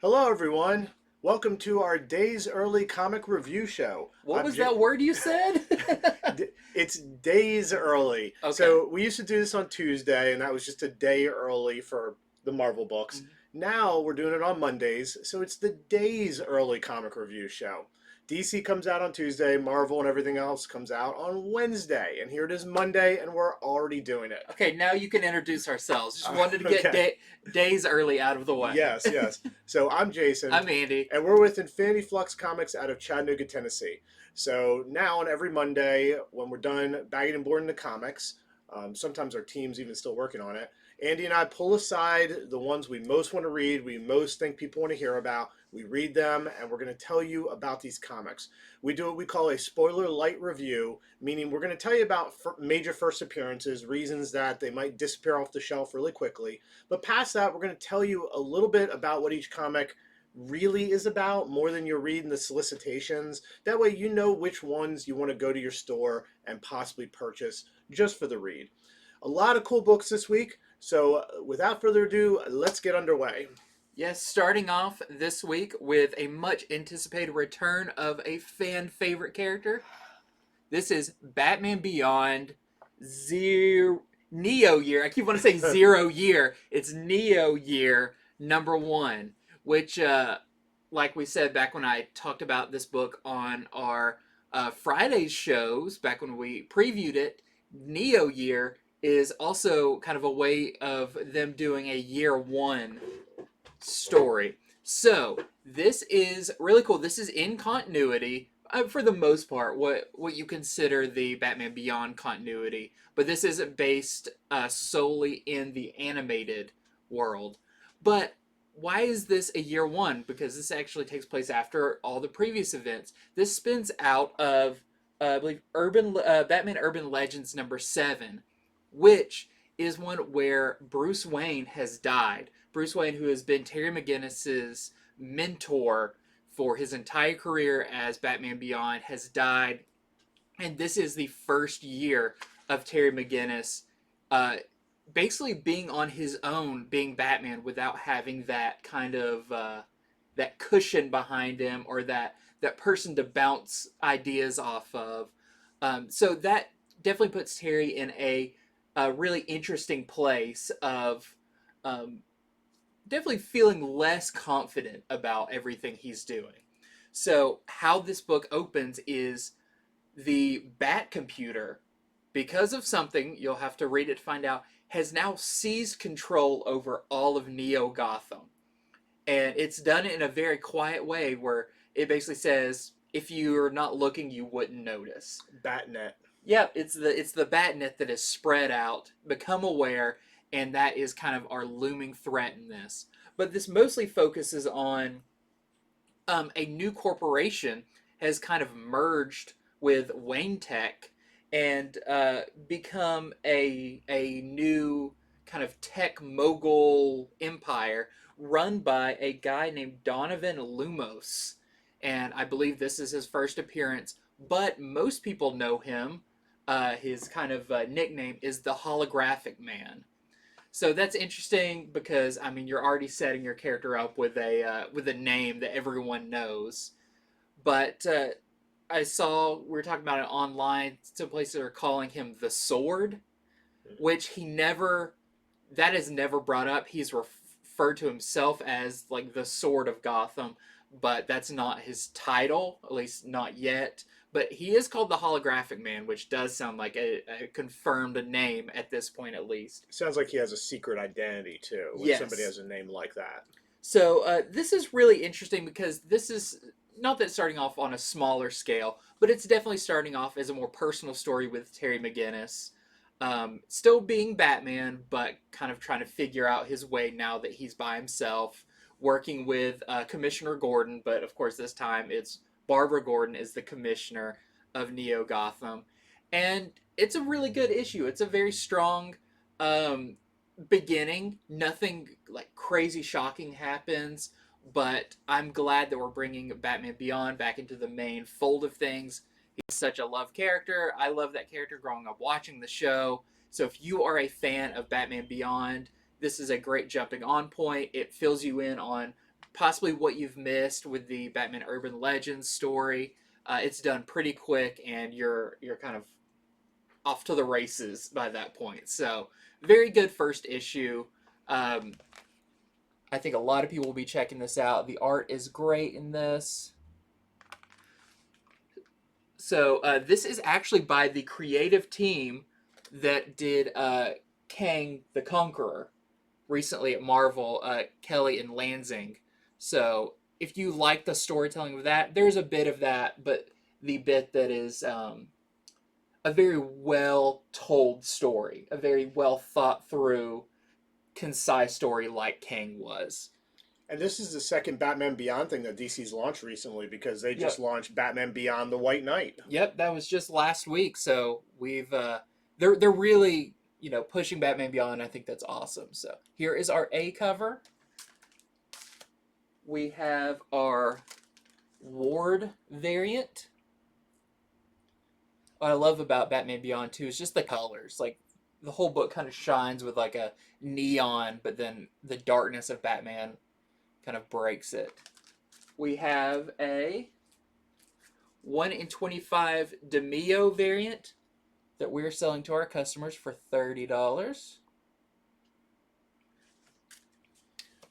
Hello, everyone. Welcome to our Days Early Comic Review Show. What was that word you said? It's Days Early. Okay. So we used to do this on Tuesday, and that was just a day early for the Marvel books. Mhm. Now we're doing it on Mondays, so it's the Days Early Comic Review Show. DC comes out on Tuesday, Marvel and everything else comes out on Wednesday, and here it is Monday, and we're already doing it. Okay, now you can introduce ourselves. Just wanted to get Okay. days early out of the way. Yes, yes. So I'm Jason. I'm Andy. And we're with Infinity Flux Comics out of Chattanooga, Tennessee. So now on every Monday, when we're done bagging and boarding the comics, sometimes our team's even still working on it. Andy and I pull aside the ones we most want to read, we most think people want to hear about. We read them, and we're going to tell you about these comics. We do what we call a spoiler light review, meaning we're going to tell you about major first appearances, reasons that they might disappear off the shelf really quickly. But past that, we're going to tell you a little bit about what each comic really is about, more than you're reading the solicitations. That way you know which ones you want to go to your store and possibly purchase just for the read. A lot of cool books this week, so without further ado, let's get underway. Yes, starting off this week with a much anticipated return of a fan favorite character. This is Batman Beyond Zero NeoYear. I keep wanting to say 0 year. It's NeoYear #1, which, like we said back when I talked about this book on our Friday's shows, back when we previewed it, NeoYear is also kind of a way of them doing a year one story. So this is really cool. This is in continuity for the most part. What you consider the Batman Beyond continuity, but this isn't based solely in the animated world. But why is this a year one? Because this actually takes place after all the previous events. This spins out of I believe Batman Urban Legends #7, which is one where Bruce Wayne has died. Bruce Wayne, who has been Terry McGinnis's mentor for his entire career as Batman Beyond, has died. And this is the first year of Terry McGinnis basically being on his own, being Batman, without having that kind of that cushion behind him, or that person to bounce ideas off of. So that definitely puts Terry in a really interesting place of definitely feeling less confident about everything he's doing. So how this book opens is the Bat computer, because of something you'll have to read it to find out, has now seized control over all of Neo Gotham. And it's done in a very quiet way where it basically says, if you're not looking, you wouldn't notice. Batnet. Yep, it's the Batnet that is spread out, become aware, and that is kind of our looming threat in this. But this mostly focuses on a new corporation has kind of merged with Wayne Tech and become a new kind of tech mogul empire run by a guy named Donovan Lumos. And I believe this is his first appearance, but most people know him. His kind of nickname is the Holographic Man. So that's interesting because I mean you're already setting your character up with a name that everyone knows. But I saw we were talking about it online. Some places are calling him the Sword, which he never that is never brought up. He's referred to himself as like the Sword of Gotham, but that's not his title, at least not yet. But he is called the Holographic Man, which does sound like a confirmed name at this point, at least. Sounds like he has a secret identity, too, when somebody Yes. has a name like that. So this is really interesting because this is not that starting off on a smaller scale, but it's definitely starting off as a more personal story with Terry McGinnis. Still being Batman, but kind of trying to figure out his way now that he's by himself, working with Commissioner Gordon, but of course this time it's Barbara Gordon is the commissioner of Neo Gotham. And it's a really good issue. It's a very strong um, beginning. Nothing like crazy shocking happens, but I'm glad that we're bringing Batman Beyond back into the main fold of things. He's such a loved character. I love that character growing up watching the show. So if you are a fan of Batman Beyond, this is a great jumping on point. It fills you in on possibly what you've missed with the Batman Urban Legends story. It's done pretty quick, and you're kind of off to the races by that point. So, very good first issue. Um, I think a lot of people will be checking this out. The art is great in this. So, this is actually by the creative team that did Kang the Conqueror recently at Marvel, Kelly and Lansing. So, if you like the storytelling of that, there's a bit of that, but the bit that is a very well told story, a very well thought through, concise story like Kang was. And this is the second Batman Beyond thing that DC's launched recently, because they just launched Batman Beyond the White Knight. Yep, that was just last week. So we've they're really, you know, pushing Batman Beyond. I think that's awesome. So here is our A cover. We have our Ward variant. What I love about Batman Beyond too is just the colors. Like, the whole book kind of shines with like a neon, but then the darkness of Batman kind of breaks it. We have a 1 in 25 DeMio variant that we're selling to our customers for $30.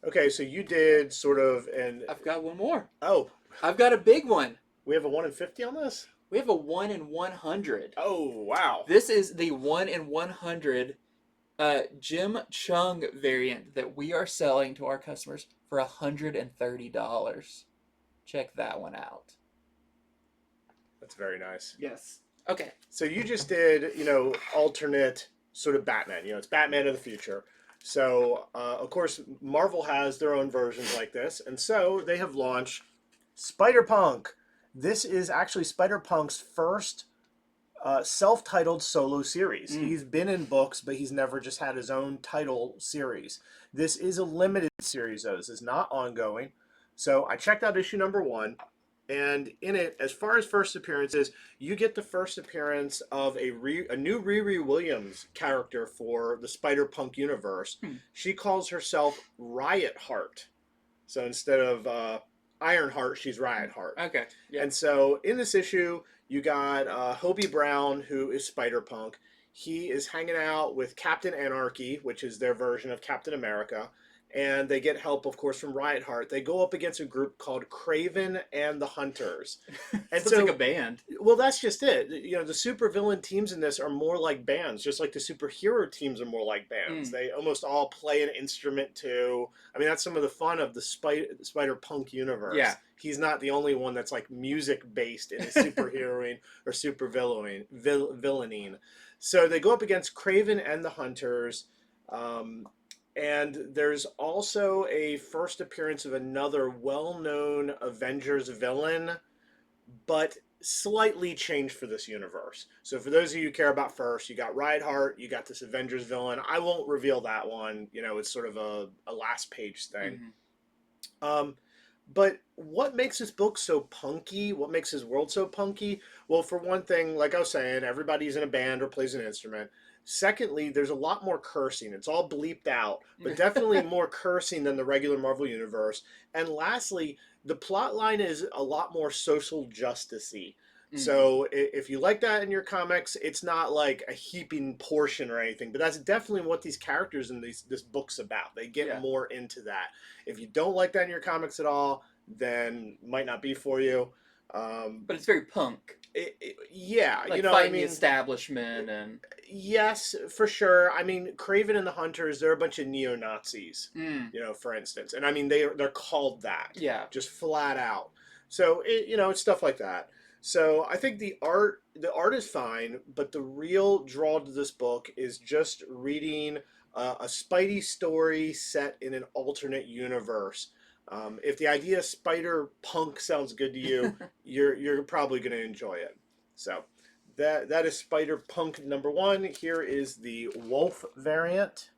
Okay, so you did sort of an... I've got one more. Oh. I've got a big one. We have a 1 in 50 on this? We have a 1 in 100. Oh, wow. This is the 1 in 100 Jim Chung variant that we are selling to our customers for $130. Check that one out. That's very nice. Yes. Okay. So you just did, you know, alternate sort of Batman. You know, it's Batman of the future. So, of course, Marvel has their own versions like this. And so they have launched Spider-Punk. This is actually Spider-Punk's first self-titled solo series. He's been in books, but he's never just had his own title series. This is a limited series, though. This is not ongoing. So I checked out issue number 1, and in it, as far as first appearances, you get the first appearance of a new Riri Williams character for the Spider-Punk universe. She calls herself Riot Heart. So instead of Ironheart, she's Riot Heart. Okay. Yeah. And so in this issue, you got Hobie Brown, who is Spider-Punk. He is hanging out with Captain Anarchy, which is their version of Captain America. And they get help, of course, from Riot Heart. They go up against a group called Kraven and the Hunters. And so, like a band. Well, that's just it. You know, the supervillain teams in this are more like bands, just like the superhero teams are more like bands. They almost all play an instrument too. I mean, that's some of the fun of the Spider-Punk universe. Yeah. He's not the only one that's like music-based in his superheroing or supervillaining. So they go up against Kraven and the Hunters. And there's also a first appearance of another well-known Avengers villain, but slightly changed for this universe. So for those of you who care about first, you got Riot Heart, you got this Avengers villain. I won't reveal that one. You know, it's sort of a last page thing. But what makes this book so punky? What makes his world so punky? Well, for one thing, like I was saying, everybody's in a band or plays an instrument. Secondly, there's a lot more cursing. It's all bleeped out, but definitely more cursing than the regular Marvel Universe. And lastly, the plot line is a lot more social justice-y. So if you like that in your comics, it's not like a heaping portion or anything, but that's definitely what these characters in this book's about. They get more into that. If you don't like that in your comics at all, then it might not be for you. But it's very punk. Yeah, like, you know, fighting I mean, the establishment and yes, for sure. I mean, Kraven and the Hunters, they're a bunch of neo-Nazis, you know, for instance, and I mean they're called that, just flat out. So you know, it's stuff like that. So I think the art is fine, but the real draw to this book is just reading a Spidey story set in an alternate universe. If the idea of Spider-Punk sounds good to you, you're probably going to enjoy it. So that is Spider-Punk number 1. Here is the Wolf variant.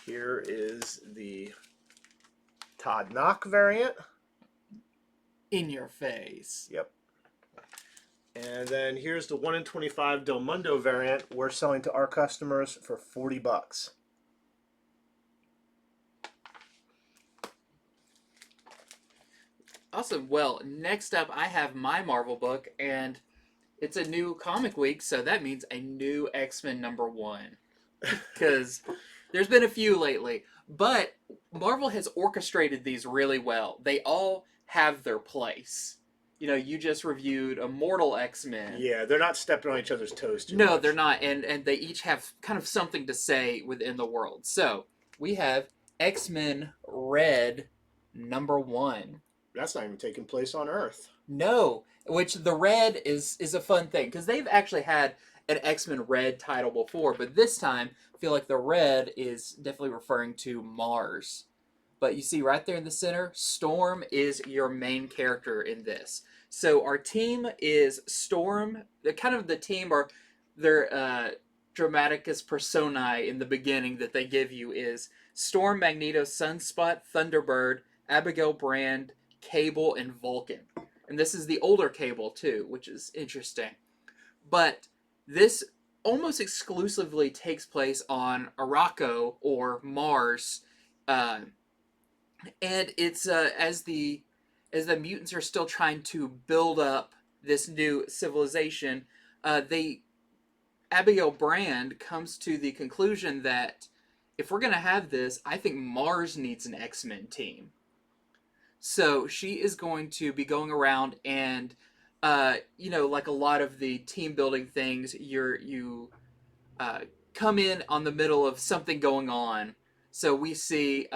Here is the Todd Knock variant. In your face. Yep. And then here's the 1 in 25 Del Mundo variant we're selling to our customers for $40. Awesome. Well, next up, I have my Marvel book, and it's a new comic week, so that means a new X-Men #1. Because there's been a few lately, but Marvel has orchestrated these really well. They all have their place. You know, you just reviewed Immortal X-Men. Yeah, they're not stepping on each other's toes too No, much. they're not, and they each have kind of something to say within the world. So we have X-Men Red #1. That's not even taking place on Earth. No, which the red is a fun thing because they've actually had an X-Men Red title before, but this time I feel like the red is definitely referring to Mars. But you see right there in the center, Storm is your main character in this. So our team is Storm. The kind of the team are their dramaticus personae in the beginning that they give you is Storm, Magneto, Sunspot, Thunderbird, Abigail Brand, Cable, and Vulcan. And this is the older Cable too, which is interesting. But this almost exclusively takes place on Araco or Mars, and it's as the mutants are still trying to build up this new civilization. They Abigail Brand comes to the conclusion that if we're gonna have this, I think Mars needs an X-Men team. So she is going to be going around and, like a lot of the team building things, you uh, come in on the middle of something going on. So we see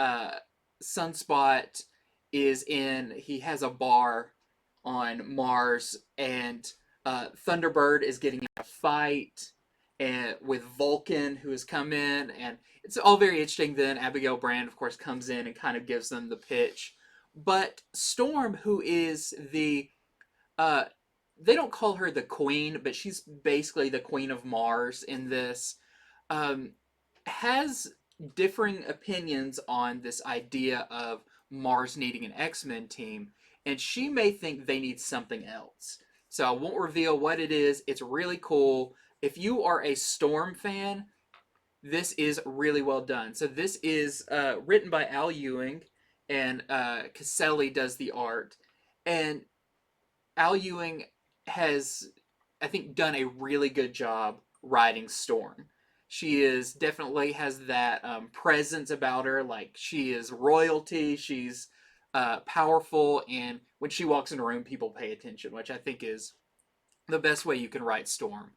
Sunspot he has a bar on Mars, and Thunderbird is getting in a fight and with Vulcan, who has come in, and it's all very interesting. Then Abigail Brand, of course, comes in and kind of gives them the pitch. But Storm, who is uh, they don't call her the queen, but she's basically the queen of Mars in this, um, has differing opinions on this idea of Mars needing an X-Men team, and she may think they need something else. So I won't reveal what it is. It's really cool. If you are a Storm fan, this is really well done. So this is written by Al Ewing, and Caselli does the art. And Al Ewing has, I think, done a really good job writing Storm. She is definitely has that presence about her. Like, she is royalty. She's powerful, and when she walks in a room, people pay attention, which I think is the best way you can write Storm.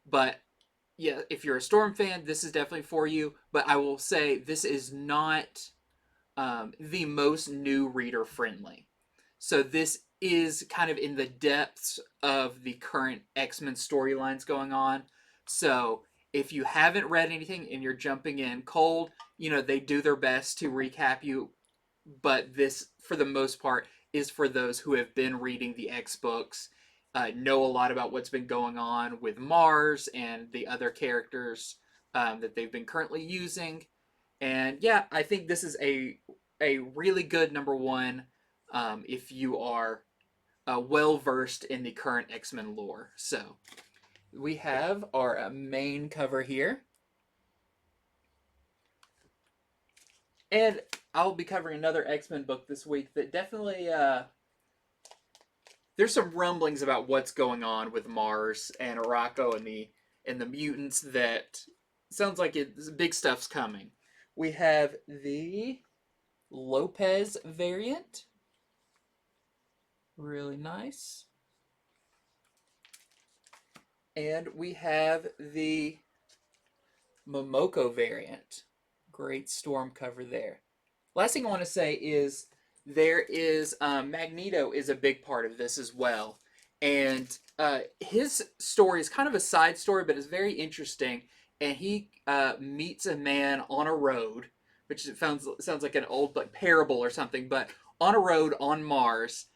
But yeah, if you're a Storm fan, this is definitely for you. But I will say this is not the most new reader friendly. So this is kind of in the depths of the current X-Men storylines going on. So if you haven't read anything and you're jumping in cold, they do their best to recap you. But this, for the most part, is for those who have been reading the X books, know a lot about what's been going on with Mars and the other characters that they've been currently using. And yeah, I think this is a really good #1 if you are well versed in the current X-Men lore. So we have our main cover here, and I'll be covering another X-Men book this week that definitely there's some rumblings about what's going on with Mars and Araco and the mutants that sounds like big stuff's coming. We have the Lopez variant. Really nice. And we have the Momoko variant. Great Storm cover there. Last thing I want to say is there is Magneto is a big part of this as well. And his story is kind of a side story, but it's very interesting. And he meets a man on a road, which sounds like an old parable or something, but on a road on Mars.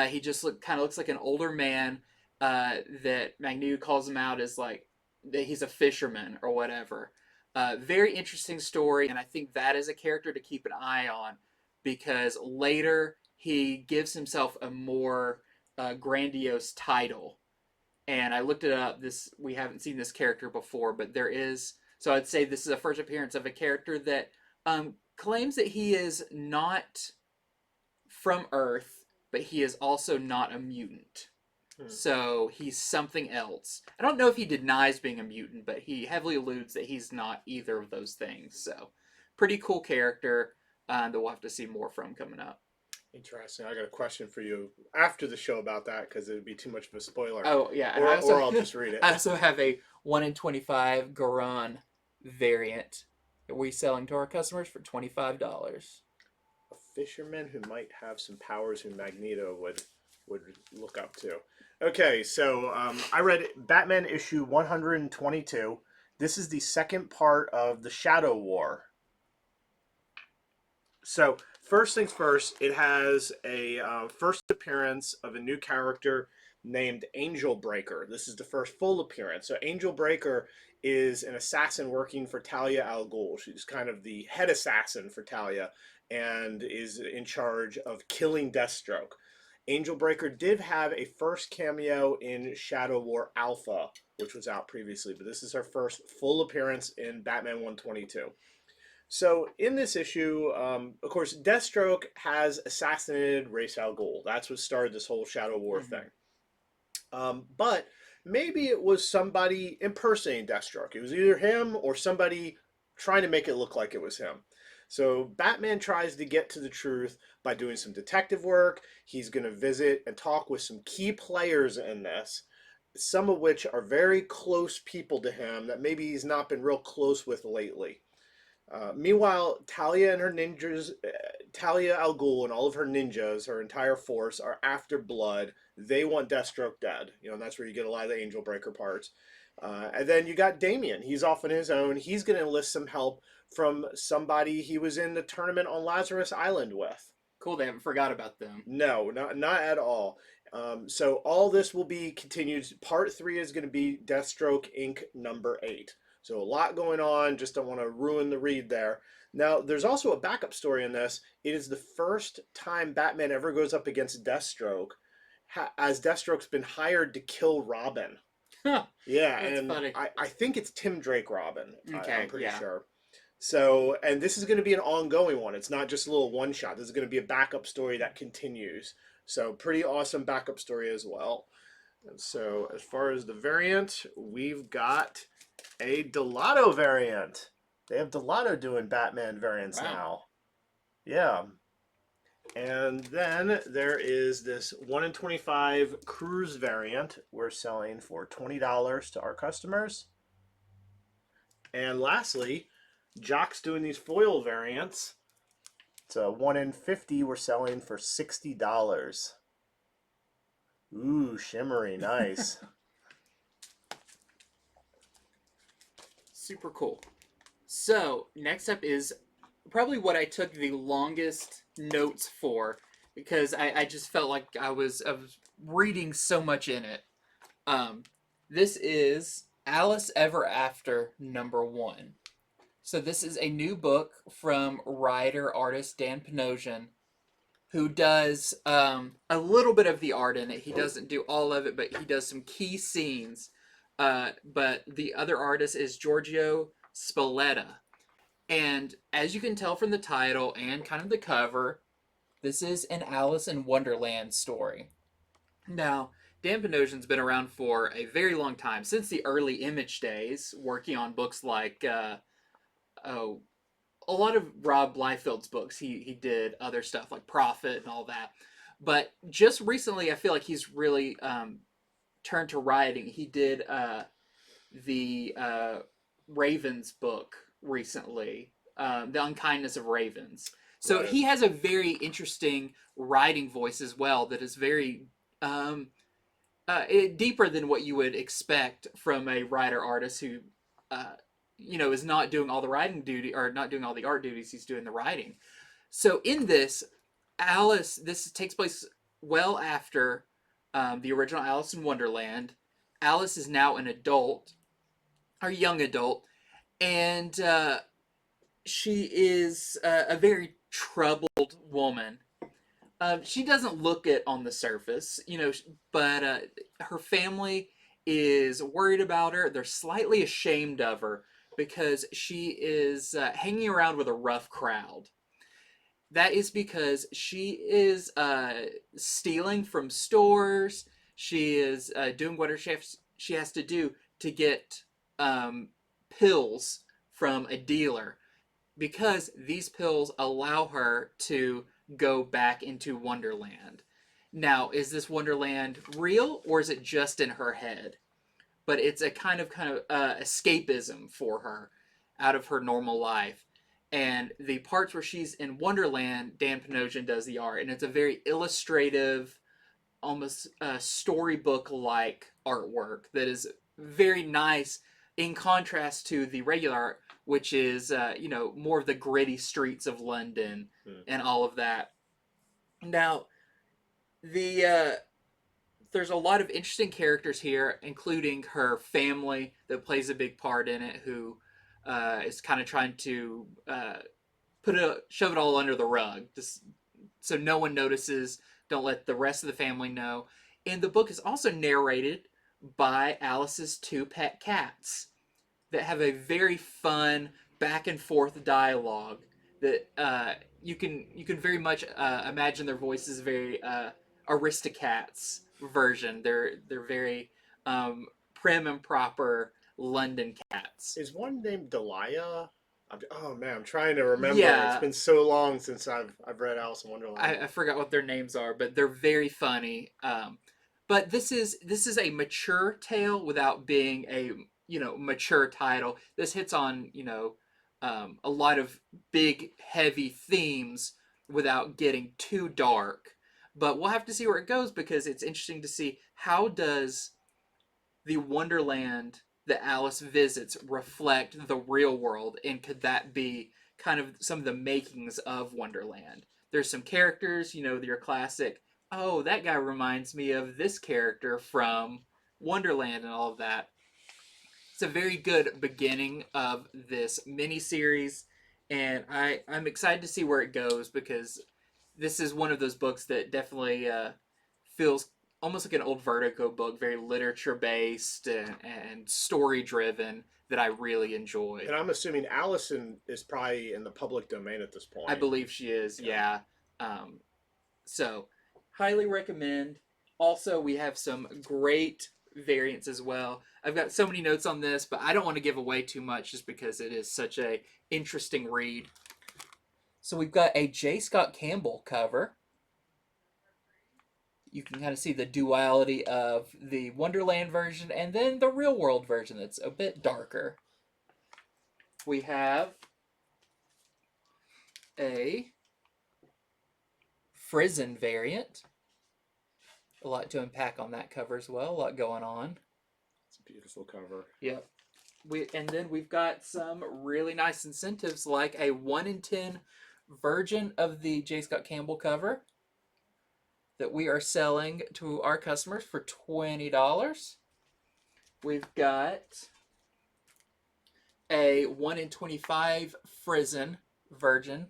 He just kind of looks like an older man that Magneto calls him out as like that he's a fisherman or whatever. Very interesting story, and I think that is a character to keep an eye on because later he gives himself a more grandiose title. And I looked it up. We haven't seen this character before, but there is. So I'd say this is a first appearance of a character that claims that he is not from Earth, but he is also not a mutant. Hmm. So he's something else. I don't know if he denies being a mutant, but he heavily alludes that he's not either of those things. So, pretty cool character that we'll have to see more from coming up. Interesting. I got a question for you after the show about that because it would be too much of a spoiler. Oh yeah, and Or I'll just read it. I also have a 1 in 25 Garon variant that we're selling to our customers for $25. A fisherman who might have some powers who Magneto would look up to. Okay, so I read Batman issue 122. This is the second part of the Shadow War. So first things first, it has a first appearance of a new character named Angel Breaker. This is the first full appearance. So Angel Breaker is an assassin working for Talia al Ghul. She's kind of the head assassin for Talia and is in charge of killing Deathstroke. Angel Breaker did have a first cameo in Shadow War Alpha, which was out previously, but this is her first full appearance in Batman 122. So in this issue, of course, Deathstroke has assassinated Ra's al Ghul. That's what started this whole Shadow War thing. But maybe it was somebody impersonating Deathstroke. It was either him or somebody trying to make it look like it was him. So Batman tries to get to the truth by doing some detective work. He's going to visit and talk with some key players in this, some of which are very close people to him that maybe he's not been real close with lately. Meanwhile, Talia and her ninjas, Talia al Ghul and all of her ninjas, her entire force, are after blood. They want Deathstroke dead. You know, and that's where you get a lot of the Angel Breaker parts. And then you got Damian. He's off on his own. He's going to enlist some help from somebody he was in the tournament on Lazarus Island with. Cool, they haven't forgot about them. No, not at all. So all this will be continued. Part 3 is going to be Deathstroke Inc. number 8. So a lot going on. Just don't want to ruin the read there. Now, there's also a backup story in this. It is the first time Batman ever goes up against Deathstroke, as Deathstroke's been hired to kill Robin. Huh. Yeah, That's and funny. I think it's Tim Drake Robin. Okay, I'm pretty yeah. sure. So, and this is going to be an ongoing one. It's not just a little one shot. This is going to be a backup story that continues. So, pretty awesome backup story as well. And so, as far as the variant, we've got a Delato variant. They have Delato doing Batman variants now. Yeah. And then there is this 1 in 25 Cruise variant we're selling for $20 to our customers. And lastly, Jock's doing these foil variants. It's a 1 in 50 we're selling for $60. Ooh, shimmery, nice. Super cool. So, next up is probably what I took the longest notes for, because I just felt like I was reading so much in it. This is Alice Ever After number 1. So this is a new book from writer-artist Dan Panosian, who does a little bit of the art in it. He doesn't do all of it, but he does some key scenes. But the other artist is Giorgio Spalletta. And as you can tell from the title and kind of the cover, this is an Alice in Wonderland story. Now, Dan Panosian's been around for a very long time, since the early Image days, working on books like, a lot of Rob Liefeld's books. He did other stuff like Prophet and all that. But just recently, I feel like he's really turned to writing. He did the Ravens book recently, The Unkindness of Ravens. So Right. he has a very interesting writing voice as well that is very deeper than what you would expect from a writer-artist who, is not doing all the writing duty, or not doing all the art duties. He's doing the writing. So in this, this takes place well after the original Alice in Wonderland. Alice is now an adult, or young adult, and she is a very troubled woman. She doesn't look it on the surface, but her family is worried about her. They're slightly ashamed of her because she is hanging around with a rough crowd. That is because she is stealing from stores. She is doing what she has to do to get um, pills from a dealer because these pills allow her to go back into Wonderland. Now, is this Wonderland real or is it just in her head? But it's a kind of escapism for her out of her normal life. And the parts where she's in Wonderland, Dan Panosian does the art, and it's a very illustrative, almost storybook-like artwork that is very nice in contrast to the regular art, which is more of the gritty streets of London and all of that. Now, the there's a lot of interesting characters here, including her family that plays a big part in it, who is kind of trying to shove it all under the rug, just so no one notices. Don't let the rest of the family know. And the book is also narrated by Alice's two pet cats that have a very fun back and forth dialogue that you can very much imagine their voices very Aristocats version. They're very prim and proper London cats. Is one named Delia? Oh man, I'm trying to remember. Yeah. It's been so long since I've read Alice in Wonderland. I forgot what their names are, but they're very funny. But this is a mature tale without being a mature title. This hits on a lot of big heavy themes without getting too dark. But we'll have to see where it goes because it's interesting to see how does the Wonderland that Alice visits reflect the real world, and could that be kind of some of the makings of Wonderland? There's some characters, your classic, oh, that guy reminds me of this character from Wonderland and all of that. It's a very good beginning of this miniseries, and I'm excited to see where it goes because this is one of those books that definitely feels almost like an old Vertigo book, very literature based and story driven that I really enjoy. And I'm assuming Allison is probably in the public domain at this point. I believe she is, yeah. So, highly recommend. Also, we have some great variants as well. I've got so many notes on this, but I don't want to give away too much just because it is such a interesting read. So we've got a J. Scott Campbell cover. You can kind of see the duality of the Wonderland version and then the real world version that's a bit darker. We have a Frizzen variant. A lot to unpack on that cover as well. A lot going on. It's a beautiful cover. Yep. And then we've got some really nice incentives like a 1 in 10 version of the J. Scott Campbell cover that we are selling to our customers for $20. We've got a 1 in 25 Frizzen version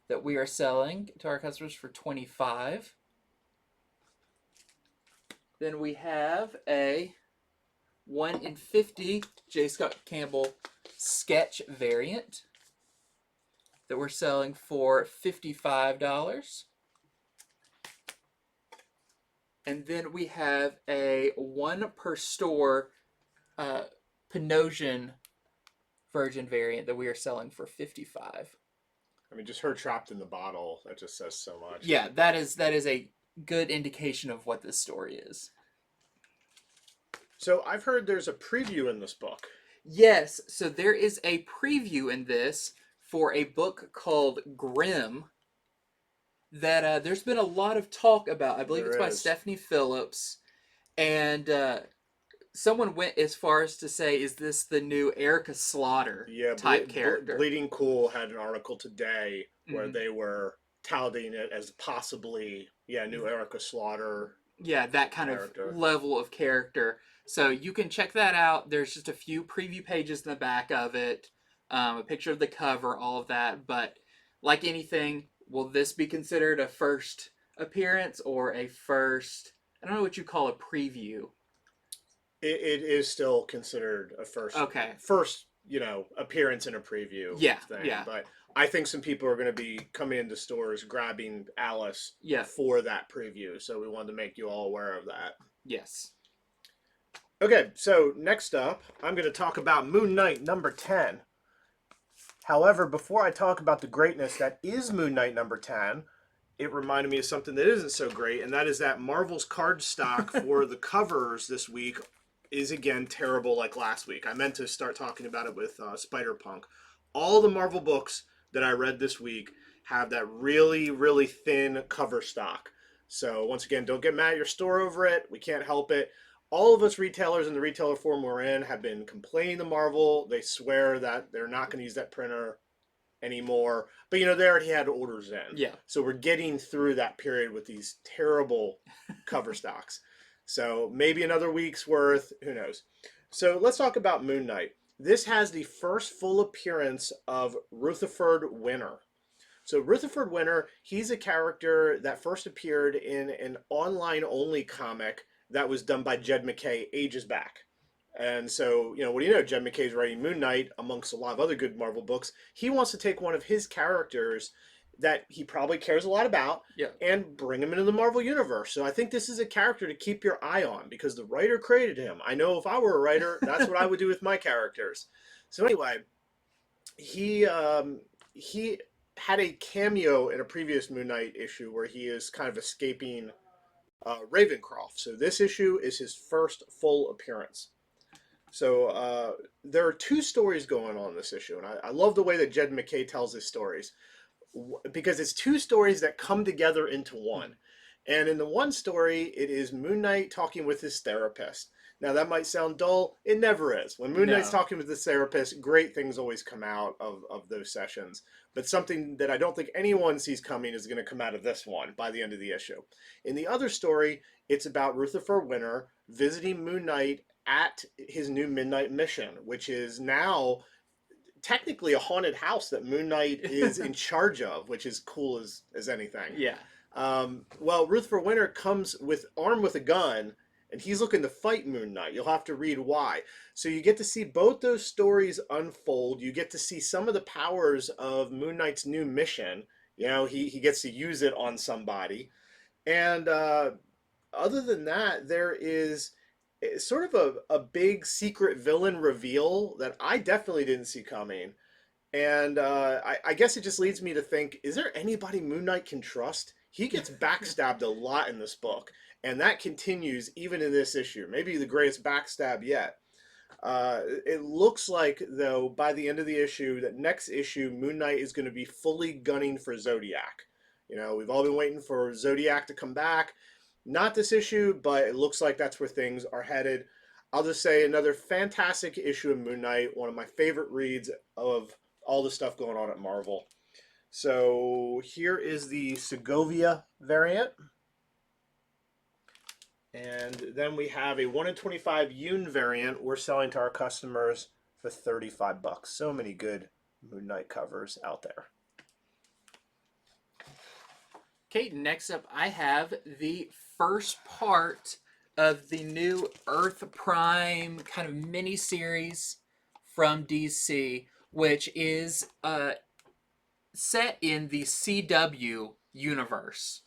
that we are selling to our customers for $25. Then we have a 1 in 50 J. Scott Campbell sketch variant that we're selling for $55. And then we have a 1 per store Panosian version variant that we are selling for $55. I mean, just her trapped in the bottle, that just says so much. Yeah, that is a good indication of what this story is. So I've heard there's a preview in this book. Yes, so there is a preview in this for a book called Grimm that there's been a lot of talk about. I believe it's by Stephanie Phillips. And someone went as far as to say, is this the new Erica Slaughter type character? Bleeding Cool had an article today where they were touting it as possibly, new Erica Slaughter. Yeah, that kind of level of character. So you can check that out. There's just a few preview pages in the back of it, a picture of the cover, all of that. But like anything, will this be considered a first appearance or a first, I don't know what you call a preview. It is still considered a first. Okay. First, appearance in a preview. Yeah. thing. Yeah. But I think some people are going to be coming into stores grabbing Alice Yeah. for that preview. So we wanted to make you all aware of that. Yes. Okay, so next up, I'm going to talk about Moon Knight number 10. However, before I talk about the greatness that is Moon Knight number 10, it reminded me of something that isn't so great, and that is that Marvel's card stock for the covers this week is again terrible like last week. I meant to start talking about it with Spider-Punk. All the Marvel books that I read this week have that really, really thin cover stock. So once again, don't get mad at your store over it. We can't help it. All of us retailers in the retailer forum we're in have been complaining to Marvel. They swear that they're not going to use that printer anymore. But they already had orders in. Yeah. So we're getting through that period with these terrible cover stocks. So maybe another week's worth, who knows. So let's talk about Moon Knight. This has the first full appearance of Rutherford Winter. So Rutherford Winter, he's a character that first appeared in an online-only comic that was done by Jed MacKay ages back. And so, what do you know? Jed MacKay's writing Moon Knight amongst a lot of other good Marvel books. He wants to take one of his characters that he probably cares a lot about and bring him into the Marvel Universe. So I think this is a character to keep your eye on because the writer created him. I know if I were a writer, that's what I would do with my characters. So anyway, he had a cameo in a previous Moon Knight issue where he is kind of escaping Ravencroft. So this issue is his first full appearance. So there are two stories going on in this issue, and I love the way that Jed MacKay tells his stories because it's two stories that come together into one. And in the one story, it is Moon Knight talking with his therapist. Now, that might sound dull. It never is. When Moon Knight's talking with his therapist, great things always come out of those sessions. But something that I don't think anyone sees coming is going to come out of this one by the end of the issue. In the other story, it's about Rutherford Winter visiting Moon Knight at his new midnight mission, which is now technically a haunted house that Moon Knight is in charge of, which is cool as anything. Yeah. Well, Rutherford Winter comes armed with a gun, and he's looking to fight Moon Knight. You'll have to read why. So you get to see both those stories unfold. You get to see some of the powers of Moon Knight's new mission. He gets to use it on somebody. And other than that, there is sort of a big secret villain reveal that I definitely didn't see coming. And I guess it just leads me to think, is there anybody Moon Knight can trust? He gets backstabbed a lot in this book, and that continues even in this issue. Maybe the greatest backstab yet. It looks like, though, by the end of the issue, that next issue, Moon Knight is going to be fully gunning for Zodiac. We've all been waiting for Zodiac to come back. Not this issue, but it looks like that's where things are headed. I'll just say another fantastic issue of Moon Knight, one of my favorite reads of all the stuff going on at Marvel. So here is the Segovia variant. And then we have a 1 in 25 Yoon variant we're selling to our customers for $35. So many good Moon Knight covers out there. Okay, next up I have the first part of the new Earth Prime kind of mini-series from DC, which is set in the CW universe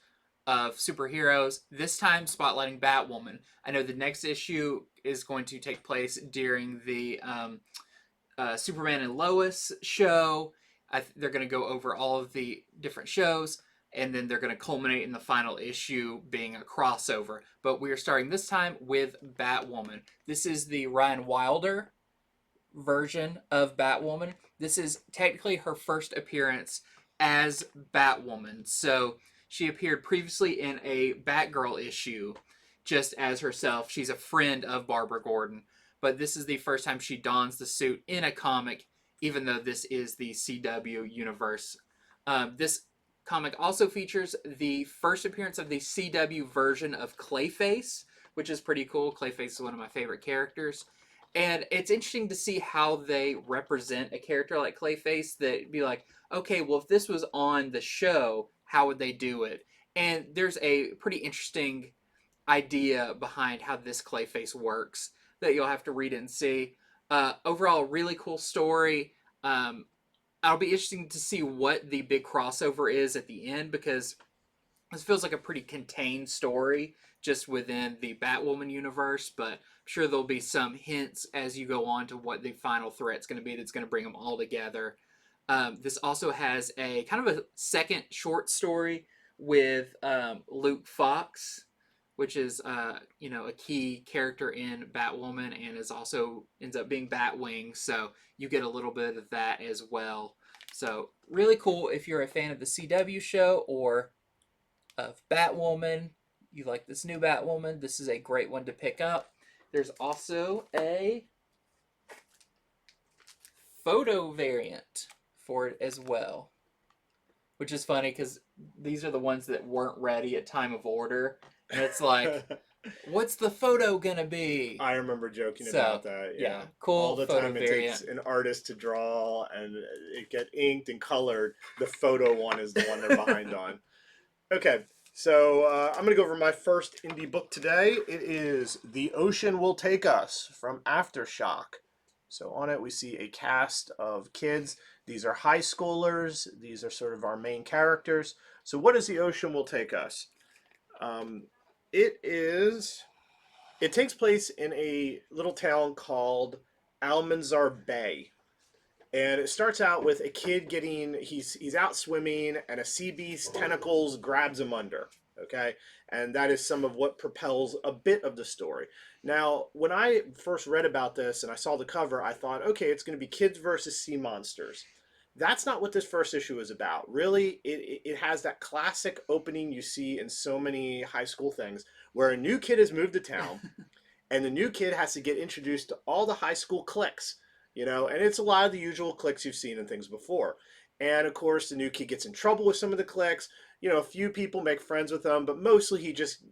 of superheroes, this time spotlighting Batwoman. I know the next issue is going to take place during the Superman and Lois show. They're going to go over all of the different shows, and then they're going to culminate in the final issue being a crossover. But we are starting this time with Batwoman. This is the Ryan Wilder version of Batwoman. This is technically her first appearance as Batwoman. So she appeared previously in a Batgirl issue just as herself. She's a friend of Barbara Gordon. But this is the first time she dons the suit in a comic, even though this is the CW universe. This comic also features the first appearance of the CW version of Clayface, which is pretty cool. Clayface is one of my favorite characters. And it's interesting to see how they represent a character like Clayface that be like, okay, well, if this was on the show, how would they do it? And there's a pretty interesting idea behind how this Clayface works that you'll have to read it and see. Overall, really cool story. I'll be interesting to see what the big crossover is at the end, because this feels like a pretty contained story just within the Batwoman universe, but I'm sure there'll be some hints as you go on to what the final threat's going to be that's going to bring them all together. This also has a kind of a second short story with Luke Fox, which is a key character in Batwoman, and is also ends up being Batwing. So you get a little bit of that as well. So really cool if you're a fan of the CW show or of Batwoman. You like this new Batwoman, this is a great one to pick up. There's also a photo variant for it as well, which is funny because these are the ones that weren't ready at time of order, and it's like, what's the photo gonna be? I remember joking about that. Yeah, cool. All the photo time it variant. takes an artist to draw and it get inked and colored. The photo one is the one they're behind on. Okay, so I'm going to go over my first indie book today. It is The Ocean Will Take Us from Aftershock. So on it we see a cast of kids. These are high schoolers. These are sort of our main characters. So what is The Ocean Will Take Us? It takes place in a little town called Almanzar Bay. And it starts out with a kid he's out swimming and a sea beast tentacles grabs him under. Okay, and that is some of what propels a bit of the story. Now, when I first read about this and I saw the cover, I thought, okay, it's going to be kids versus sea monsters. That's not what this first issue is about. Really, it has that classic opening you see in so many high school things where a new kid has moved to town and the new kid has to get introduced to all the high school cliques, and it's a lot of the usual cliques you've seen in things before. And of course, the new kid gets in trouble with some of the cliques. A few people make friends with him, but mostly he just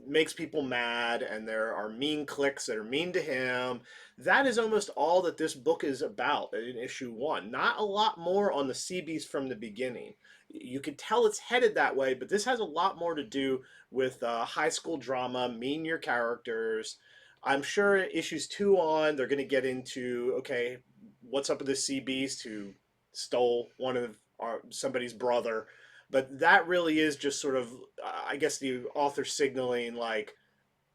makes people mad, and there are mean cliques that are mean to him. That is almost all that this book is about in issue one. Not a lot more on the sea beast from the beginning. You could tell it's headed that way, but this has a lot more to do with high school drama, mean your characters. I'm sure issues 2 on, they're going to get into, okay, what's up with this sea beast who stole somebody's brother. But that really is just sort of, I guess, the author signaling, like,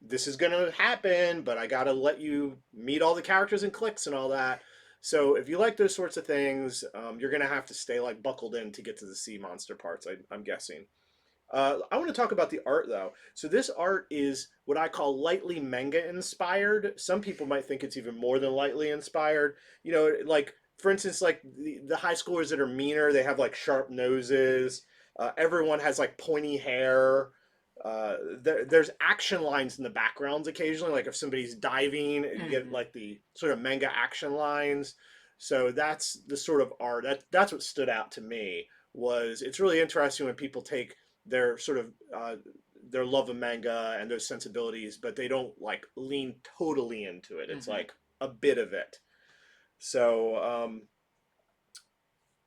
this is going to happen, but I got to let you meet all the characters and cliques and all that. So if you like those sorts of things, you're going to have to stay, like, buckled in to get to the sea monster parts, I'm guessing. I want to talk about the art, though. So this art is what I call lightly manga inspired. Some people might think it's even more than lightly inspired. Like, for instance, like the high schoolers that are meaner, they have like sharp noses. Everyone has like pointy hair. There's action lines in the backgrounds occasionally, like if somebody's diving, you get like the sort of manga action lines. So that's the sort of art that's what stood out to me. It's really interesting when people take their sort of their love of manga and those sensibilities, but they don't like lean totally into it. It's like a bit of it. So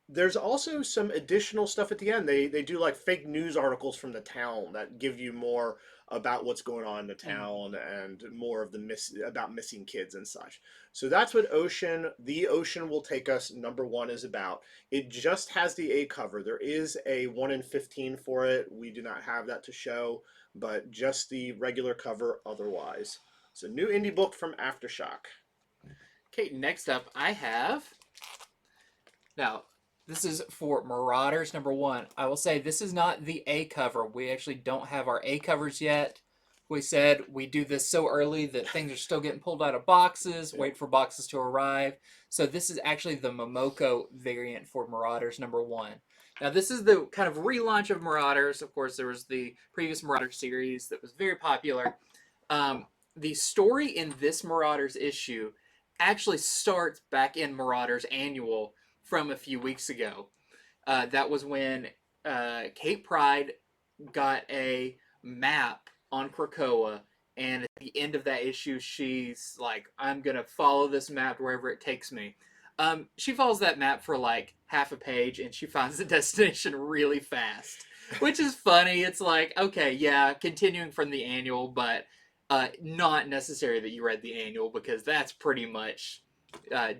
there's also some additional stuff at the end. They do like fake news articles from the town that give you more about what's going on in the town and more of about missing kids and such. So that's what The Ocean Will Take Us #1 is about. It just has the A cover. There is a 1 in 15 for it. We do not have that to show, but just the regular cover otherwise. It's a new indie book from Aftershock. Okay, next up I have... Now, this is for Marauders #1. I will say this is not the A cover. We actually don't have our A covers yet. We said we do this so early that things are still getting pulled out of boxes, wait for boxes to arrive. So this is actually the Momoko variant for Marauders #1. Now this is the kind of relaunch of Marauders. Of course, there was the previous Marauder series that was very popular. The story in this Marauders issue actually starts back in Marauders Annual from a few weeks ago. That was when Kate Pryde got a map on Krakoa, and at the end of that issue, she's like, I'm going to follow this map wherever it takes me. She follows that map for like half a page, and she finds the destination really fast, which is funny. It's like, okay, yeah, continuing from the annual, but not necessary that you read the annual, because that's pretty much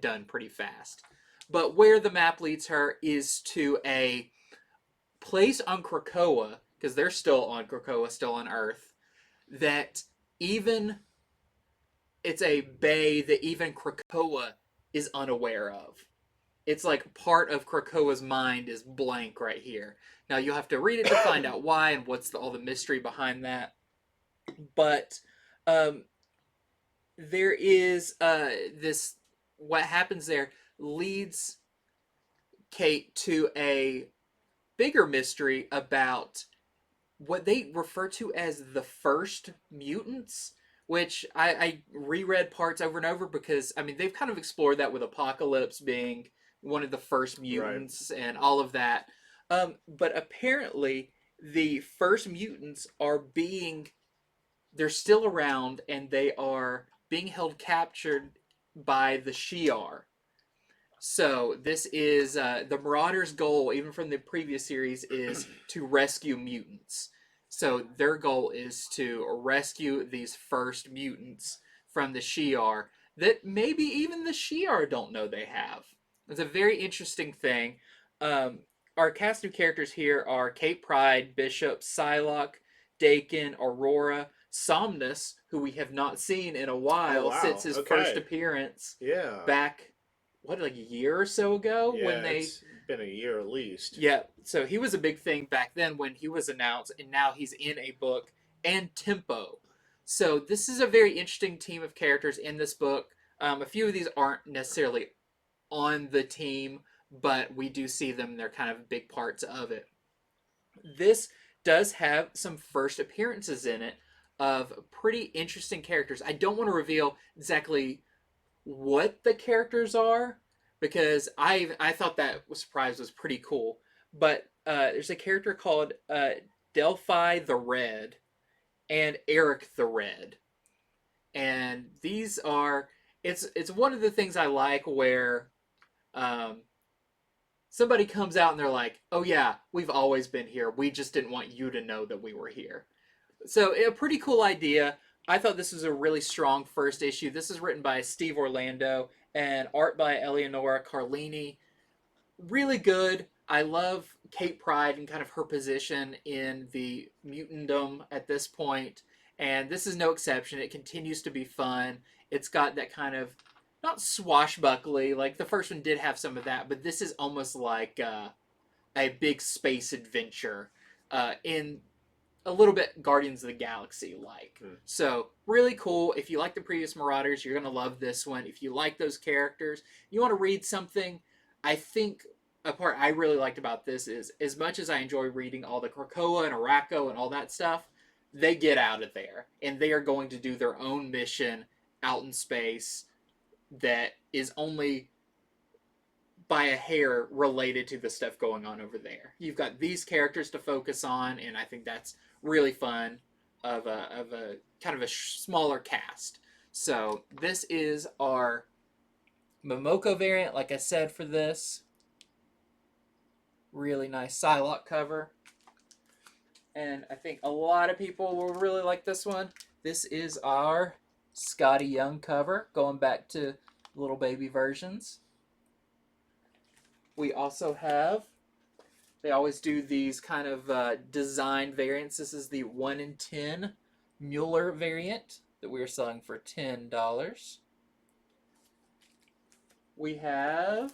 done pretty fast. But where the map leads her is to a place on Krakoa, because they're still on Krakoa, still on Earth, that even it's a bay that even Krakoa is unaware of. It's like part of Krakoa's mind is blank right here. Now you'll have to read it to find out why and what's all the mystery behind that. But there is this, what happens there leads Kate to a bigger mystery about what they refer to as the first mutants, which I reread parts over and over because, I mean, they've kind of explored that with Apocalypse being one of the first mutants and all of that. But apparently, the first mutants are they're still around and they are being held captured by the Shi'ar. So this is the Marauders' goal, even from the previous series, is to rescue mutants. So their goal is to rescue these first mutants from the Shi'ar that maybe even the Shi'ar don't know they have. It's a very interesting thing. Our cast of characters here are Kate Pryde, Bishop, Psylocke, Dakin, Aurora, Somnus, who we have not seen in a while since his first appearance. Yeah. Back, what, like a year or so ago? Yeah, when it's been a year at least. Yeah, so he was a big thing back then when he was announced, and now he's in a book, and Tempo. So this is a very interesting team of characters in this book. A few of these aren't necessarily on the team, but we do see them. They're kind of big parts of it. This does have some first appearances in it of pretty interesting characters. I don't want to reveal exactly what the characters are because I thought that surprise was pretty cool. But there's a character called Delphi the Red and Eric the Red, and these are it's one of the things I like where somebody comes out and they're like, oh yeah, we've always been here, we just didn't want you to know that we were here. So a pretty cool idea. I thought this was a really strong first issue. This is written by Steve Orlando and art by Eleonora Carlini. Really good. I love Kate Pryde and kind of her position in the mutantdom at this point, and this is no exception. It continues to be fun. It's got that kind of, not swashbuckly, like the first one did have some of that, but this is almost like a big space adventure in a little bit Guardians of the Galaxy like. So really cool. If you like the previous Marauders, you're gonna love this one. If you like those characters, you want to read something. I think a part I really liked about this is, as much as I enjoy reading all the Krakoa and Arakko and all that stuff, they get out of there and they are going to do their own mission out in space that is only by a hair related to the stuff going on over there. You've got these characters to focus on, and I think that's really fun of a kind of a smaller cast. So this is our Momoko variant, like I said, for this. Really nice Psylocke cover. And I think a lot of people will really like this one. This is our Scotty Young cover, going back to little baby versions. We also have, they always do these kind of design variants. This is the 1 in 10 Mueller variant that we are selling for $10. We have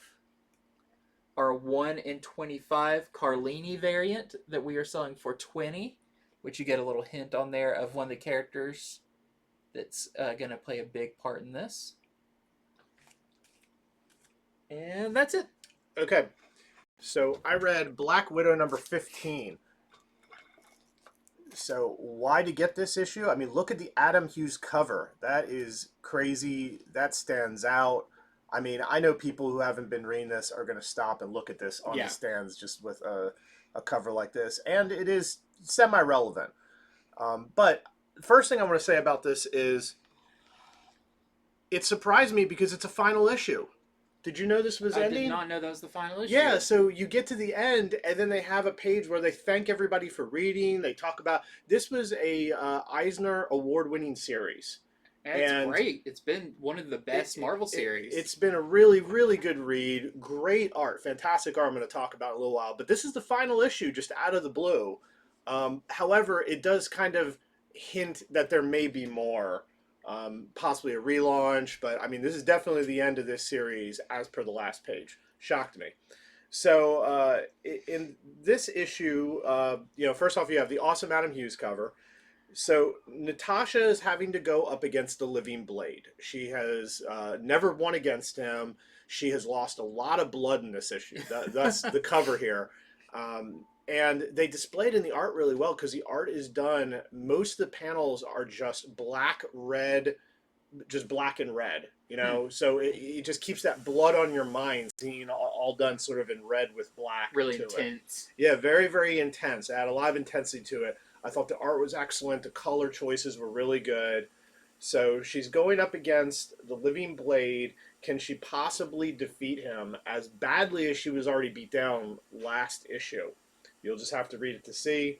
our 1 in 25 Carlini variant that we are selling for $20, which you get a little hint on there of one of the characters that's going to play a big part in this. And that's it. Okay, so I read Black Widow number 15. So why to get this issue? I mean, look at the Adam Hughes cover. That is crazy. That stands out. I mean, I know people who haven't been reading this are going to stop and look at this on the stands just with a cover like this. And it is semi-relevant. But the first thing I want to say about this is it surprised me because it's a final issue. Did you know this was ending? I did not know that was the final issue. Yeah, so you get to the end, and then they have a page where they thank everybody for reading. They talk about, this was a Eisner award-winning series. That's And great. It's been one of the best Marvel series. It's been a really, really good read. Great art, fantastic art. I'm going to talk about in a little while. But this is the final issue, just out of the blue. However, it does kind of hint that there may be more, possibly a relaunch. But I mean, this is definitely the end of this series, as per the last page. Shocked me. So in this issue, first off, you have the awesome Adam Hughes cover. So Natasha is having to go up against the Living Blade. She has never won against him. She has lost a lot of blood in this issue. That's the cover here. And they displayed in the art really well because the art is done. Most of the panels are just black, red, just black and red. So it just keeps that blood on your mind, seeing all done sort of in red with black. Really to intense. It. Yeah, very, very intense. Add a lot of intensity to it. I thought the art was excellent. The color choices were really good. So she's going up against the Living Blade. Can she possibly defeat him as badly as she was already beat down last issue? You'll just have to read it to see.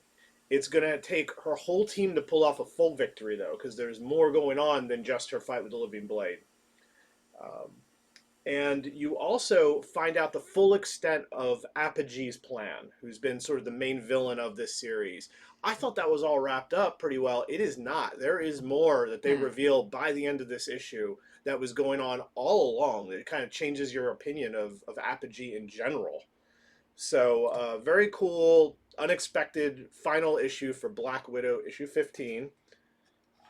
It's going to take her whole team to pull off a full victory, though, because there's more going on than just her fight with the Living Blade. And you also find out the full extent of Apogee's plan, who's been sort of the main villain of this series. I thought that was all wrapped up pretty well. It is not. There is more that they reveal by the end of this issue that was going on all along. It kind of changes your opinion of Apogee in general. So, very cool, unexpected final issue for Black Widow, issue 15.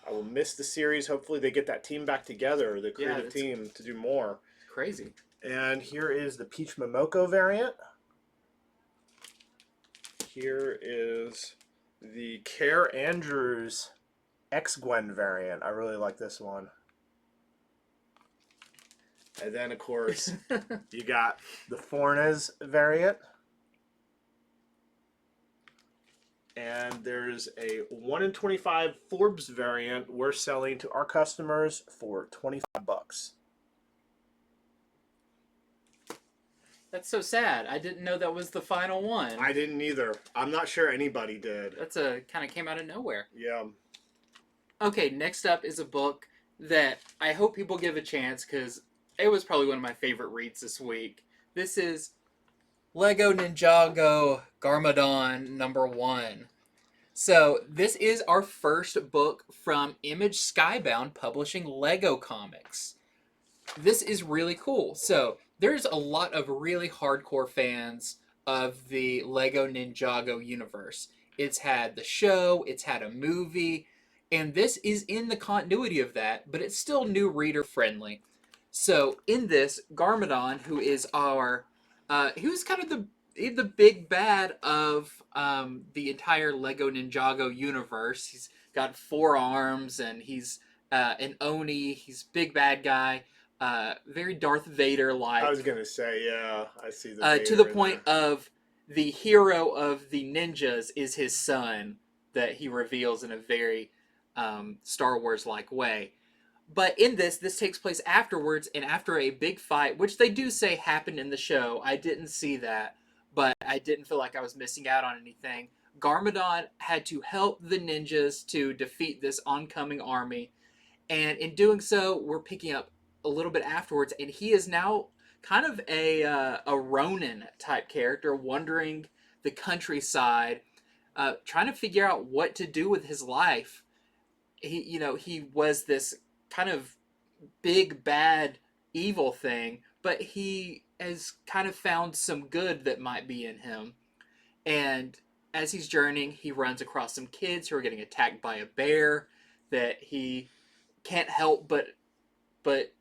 I will miss the series. Hopefully they get that team back together, the creative team, to do more. Crazy. And here is the Peach Momoko variant. Here is the Care Andrews X-Gwen variant. I really like this one. And then, of course, you got the Fornes variant. And there's a 1 in 25 Forbes variant we're selling to our customers for $25. That's so sad. I didn't know that was the final one. I didn't either. I'm not sure anybody did. That's a kind of came out of nowhere. Yeah. Okay, next up is a book that I hope people give a chance because it was probably one of my favorite reads this week. This is Lego Ninjago Garmadon #1. So this is our first book from Image Skybound publishing Lego comics. This is really cool. So there's a lot of really hardcore fans of the Lego Ninjago universe. It's had the show, it's had a movie, and this is in the continuity of that, but it's still new reader friendly. So in this, Garmadon, who is who's kind of the big bad of the entire Lego Ninjago universe. He's got 4 arms, and he's an Oni. He's big bad guy. Very Darth Vader-like. I was going to say, yeah, I see the to the point of the hero of the ninjas is his son that he reveals in a very Star Wars-like way. But in this takes place afterwards and after a big fight, which they do say happened in the show. I didn't see that, but I didn't feel like I was missing out on anything. Garmadon had to help the ninjas to defeat this oncoming army. And in doing so, we're picking up a little bit afterwards, and he is now kind of a Ronin type character, wandering the countryside, trying to figure out what to do with his life. He was this kind of big bad evil thing, but he has kind of found some good that might be in him. And as he's journeying, he runs across some kids who are getting attacked by a bear that he can't help but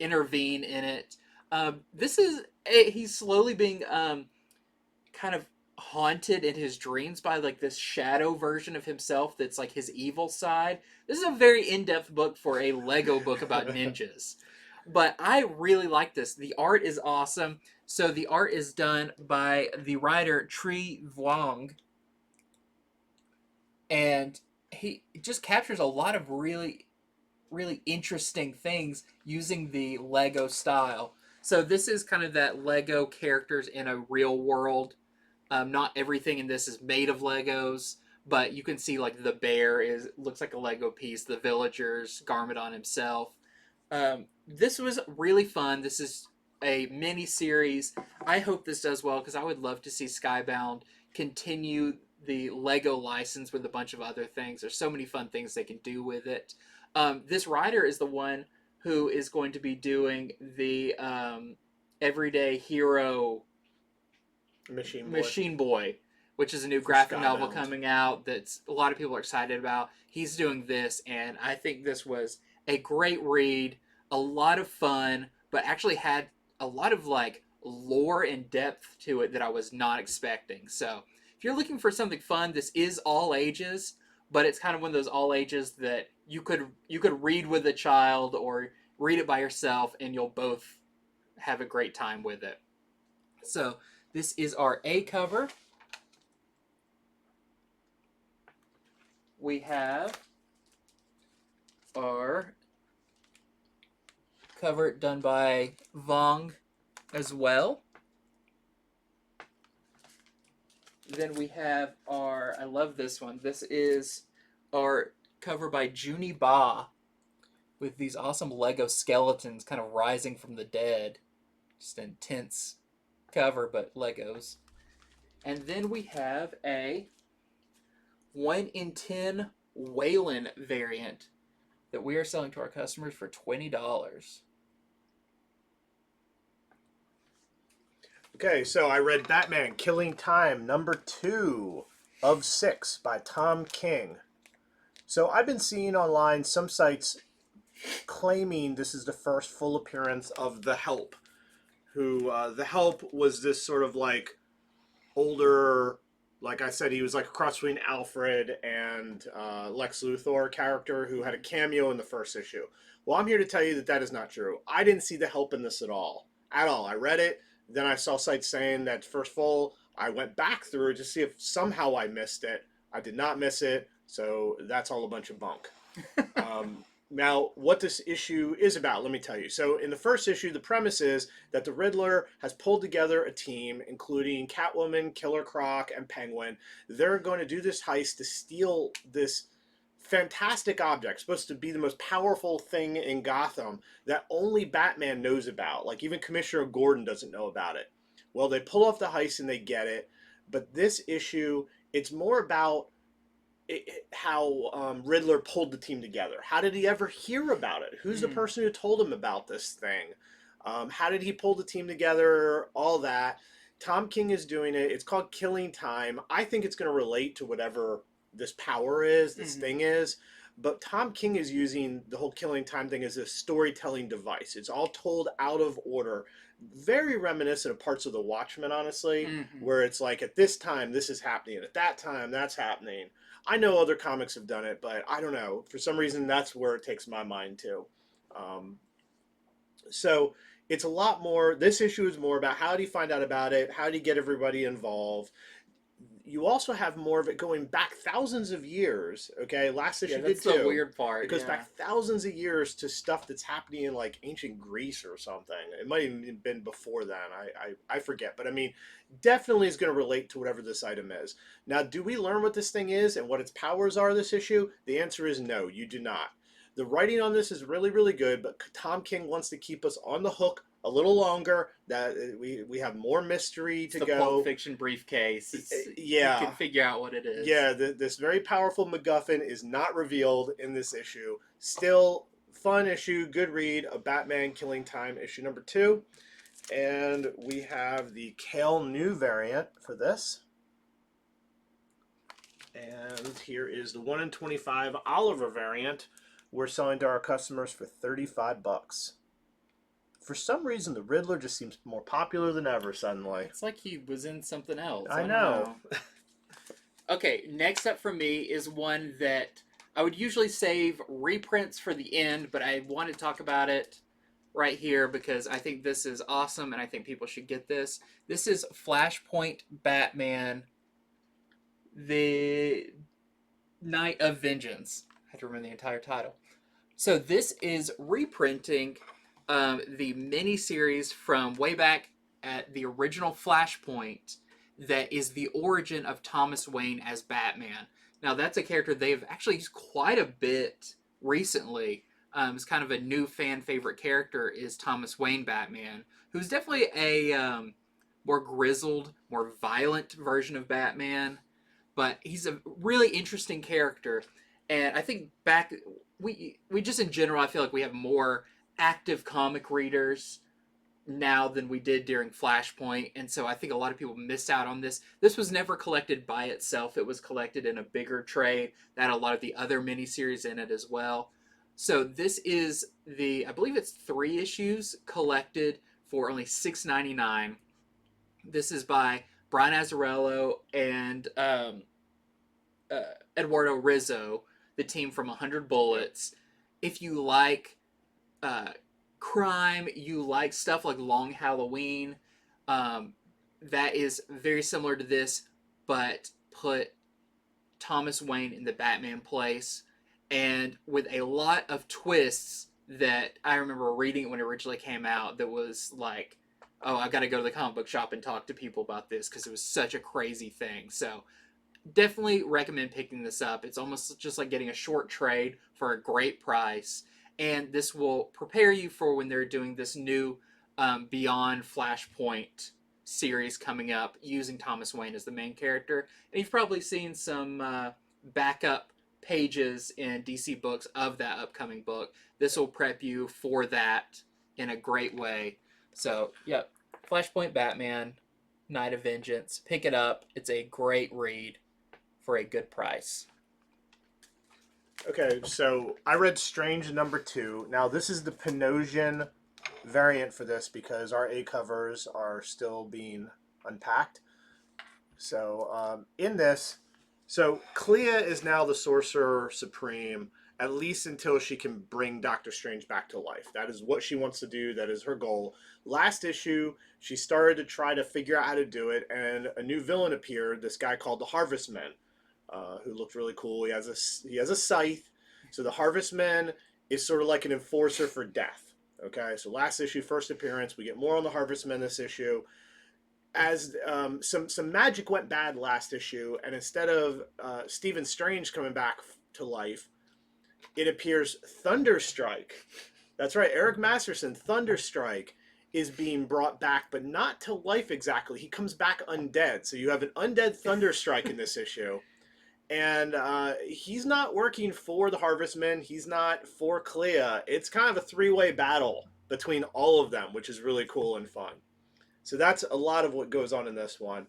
intervene in it. He's slowly being kind of haunted in his dreams by like this shadow version of himself that's like his evil side. This is a very in-depth book for a Lego book about ninjas. But I really like this. The art is awesome. So the art is done by the writer Tri Vuong. And he just captures a lot of really, really interesting things using the Lego style. So this is kind of that Lego characters in a real world. Not everything in this is made of Legos, but you can see like the bear looks like a Lego piece. The villagers, Garmadon himself. This was really fun. This is a mini series. I hope this does well because I would love to see Skybound continue the Lego license with a bunch of other things. There's so many fun things they can do with it. This writer is the one who is going to be doing the Everyday Hero Machine Boy, which is a new graphic novel coming out that a lot of people are excited about. He's doing this, and I think this was a great read, a lot of fun, but actually had a lot of like lore and depth to it that I was not expecting. So if you're looking for something fun, this is all ages, but it's kind of one of those all ages that you could read with a child or read it by yourself, and you'll both have a great time with it. So this is our A cover. We have our cover done by Vong as well. Then we have our, I love this one. This is our cover by Junie Ba with these awesome Lego skeletons kind of rising from the dead. Just an intense cover, but Legos. And then we have a 1 in 10 Wayland variant that we are selling to our customers for $20. Okay, so I read Batman Killing Time #2 of 6 by Tom King. So I've been seeing online some sites claiming this is the first full appearance of the Help, who the Help was this sort of like older, like I said, he was like a cross between Alfred and Lex Luthor character who had a cameo in the first issue. Well, I'm here to tell you that that is not true. I didn't see the Help in this at all. At all. I read it, then I saw sites saying that first full. I went back through it to see if somehow I missed it. I did not miss it, so that's all a bunch of bunk. Now, what this issue is about, let me tell you. So in the first issue, the premise is that the Riddler has pulled together a team, including Catwoman, Killer Croc, and Penguin. They're going to do this heist to steal this fantastic object, supposed to be the most powerful thing in Gotham that only Batman knows about. Like, even Commissioner Gordon doesn't know about it. Well, they pull off the heist and they get it. But this issue, it's more about how Riddler pulled the team together. How did he ever hear about it? Who's the person who told him about this thing? How did he pull the team together? All that. Tom King is doing it. It's called Killing Time. I think it's going to relate to whatever this power is, this thing is. But Tom King is using the whole Killing Time thing as a storytelling device. It's all told out of order. Very reminiscent of parts of The Watchmen, honestly, where it's like, at this time, this is happening. At that time, that's happening. I know other comics have done it, but I don't know. For some reason, that's where it takes my mind to. So it's a lot more. This issue is more about how do you find out about it? How do you get everybody involved? You also have more of it going back thousands of years. Okay, last issue did too. That's the weird part. It goes back thousands of years to stuff that's happening in like ancient Greece or something. It might have even been before then. I forget. But I mean, definitely is going to relate to whatever this item is. Now, do we learn what this thing is and what its powers are this issue? The answer is no, you do not. The writing on this is really, really good, but Tom King wants to keep us on the hook a little longer. That we have more mystery to go. The Pulp Fiction briefcase. Yeah, you can figure out what it is. Yeah, this very powerful MacGuffin is not revealed in this issue. Still, fun issue, good read. A Batman Killing Time issue #2, and we have the Kale New variant for this. And here is the 1 in 25 Oliver variant. We're selling to our customers for $35. For some reason, the Riddler just seems more popular than ever suddenly. It's like he was in something else. I know. Okay, next up for me is one that I would usually save reprints for the end, but I want to talk about it right here because I think this is awesome and I think people should get this. This is Flashpoint Batman, the Night of Vengeance. I have to remember the entire title. So this is reprinting the miniseries from way back at the original Flashpoint that is the origin of Thomas Wayne as Batman. Now, that's a character they've actually used quite a bit recently, is kind of a new fan favorite character, is Thomas Wayne Batman, who's definitely a more grizzled, more violent version of Batman, but he's a really interesting character. And I think we just in general, I feel like we have more active comic readers now than we did during Flashpoint, and so I think a lot of people missed out on this. This was never collected by itself. It was collected in a bigger trade that had a lot of the other miniseries in it as well. So this is I believe it's 3 issues collected for only $6.99. This is by Brian Azzarello and Eduardo Rizzo, the team from 100 Bullets. If you like crime, you like stuff like Long Halloween, that is very similar to this, but put Thomas Wayne in the Batman place, and with a lot of twists that I remember reading it when it originally came out that was like, oh, I've got to go to the comic book shop and talk to people about this because it was such a crazy thing. So definitely recommend picking this up. It's almost just like getting a short trade for a great price. And this will prepare you for when they're doing this new Beyond Flashpoint series coming up using Thomas Wayne as the main character. And you've probably seen some backup pages in DC Books of that upcoming book. This will prep you for that in a great way. So, yep, Flashpoint Batman, Night of Vengeance. Pick it up. It's a great read for a good price. Okay, so I read Strange #2. Now, this is the Panosian variant for this because our A covers are still being unpacked. So, in this, so Clea is now the Sorcerer Supreme, at least until she can bring Doctor Strange back to life. That is what she wants to do. That is her goal. Last issue, she started to try to figure out how to do it, and a new villain appeared, this guy called the Harvestman. Who looked really cool. He has a scythe. So the Harvestman is sort of like an enforcer for death. Okay, so last issue, first appearance. We get more on the Harvestman this issue. As some magic went bad last issue, and instead of Stephen Strange coming back to life, it appears Thunderstrike. That's right, Eric Masterson, Thunderstrike, is being brought back, but not to life exactly. He comes back undead. So you have an undead Thunderstrike in this issue. And he's not working for the Harvestmen. He's not for Clea. It's kind of a 3-way battle between all of them, which is really cool and fun. So that's a lot of what goes on in this one.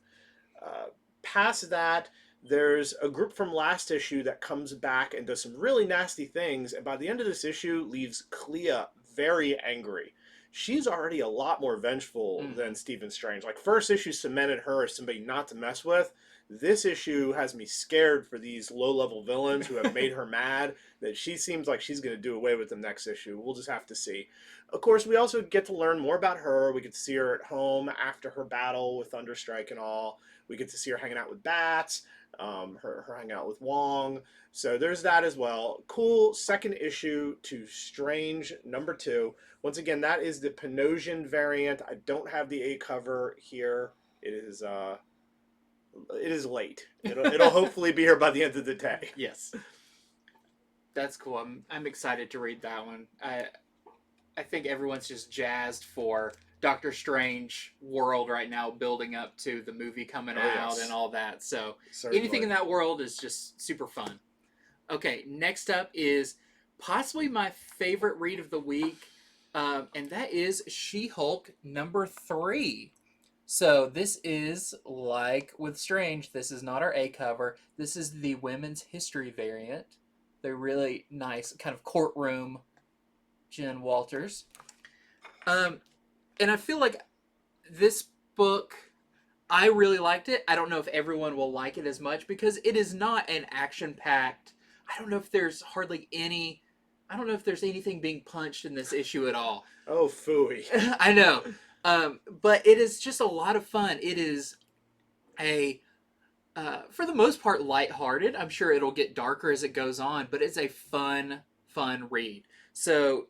Past that, there's a group from last issue that comes back and does some really nasty things. And by the end of this issue, leaves Clea very angry. She's already a lot more vengeful than Stephen Strange. Like, first issue cemented her as somebody not to mess with. This issue has me scared for these low-level villains who have made her mad, that she seems like she's going to do away with them next issue. We'll just have to see. Of course, we also get to learn more about her. We get to see her at home after her battle with Thunderstrike and all. We get to see her hanging out with Bats, her hanging out with Wong. So there's that as well. Cool second issue to Strange #2. Once again, that is the Panosian variant. I don't have the A cover here. It is late. It'll hopefully be here by the end of the day. Yes, that's cool. I'm excited to read that one. I think everyone's just jazzed for Doctor Strange world right now, building up to the movie coming out and all that. So Certainly. Anything in that world is just super fun. Okay, next up is possibly my favorite read of the week, and that is She-Hulk #3. So this is, like with Strange, this is not our A cover. This is the women's history variant. They're really nice, kind of courtroom Jen Walters. And I feel like this book, I really liked it. I don't know if everyone will like it as much because it is not an action-packed. I don't know if there's anything being punched in this issue at all. Oh, phooey. I know. But it is just a lot of fun. It is for the most part, lighthearted. I'm sure it'll get darker as it goes on, but it's a fun read. So,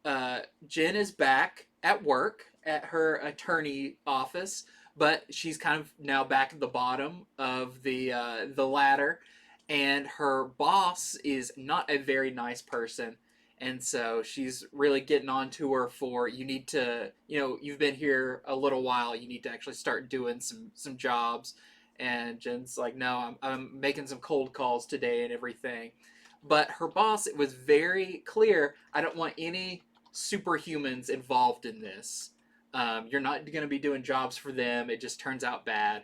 Jen is back at work at her attorney office, but she's kind of now back at the bottom of the ladder, and her boss is not a very nice person, And so she's really getting on to her for, you need to, you've been here a little while, you need to actually start doing some jobs. And Jen's like, no, I'm making some cold calls today and everything. But her boss, it was very clear, I don't want any superhumans involved in this. You're not going to be doing jobs for them. It just turns out bad.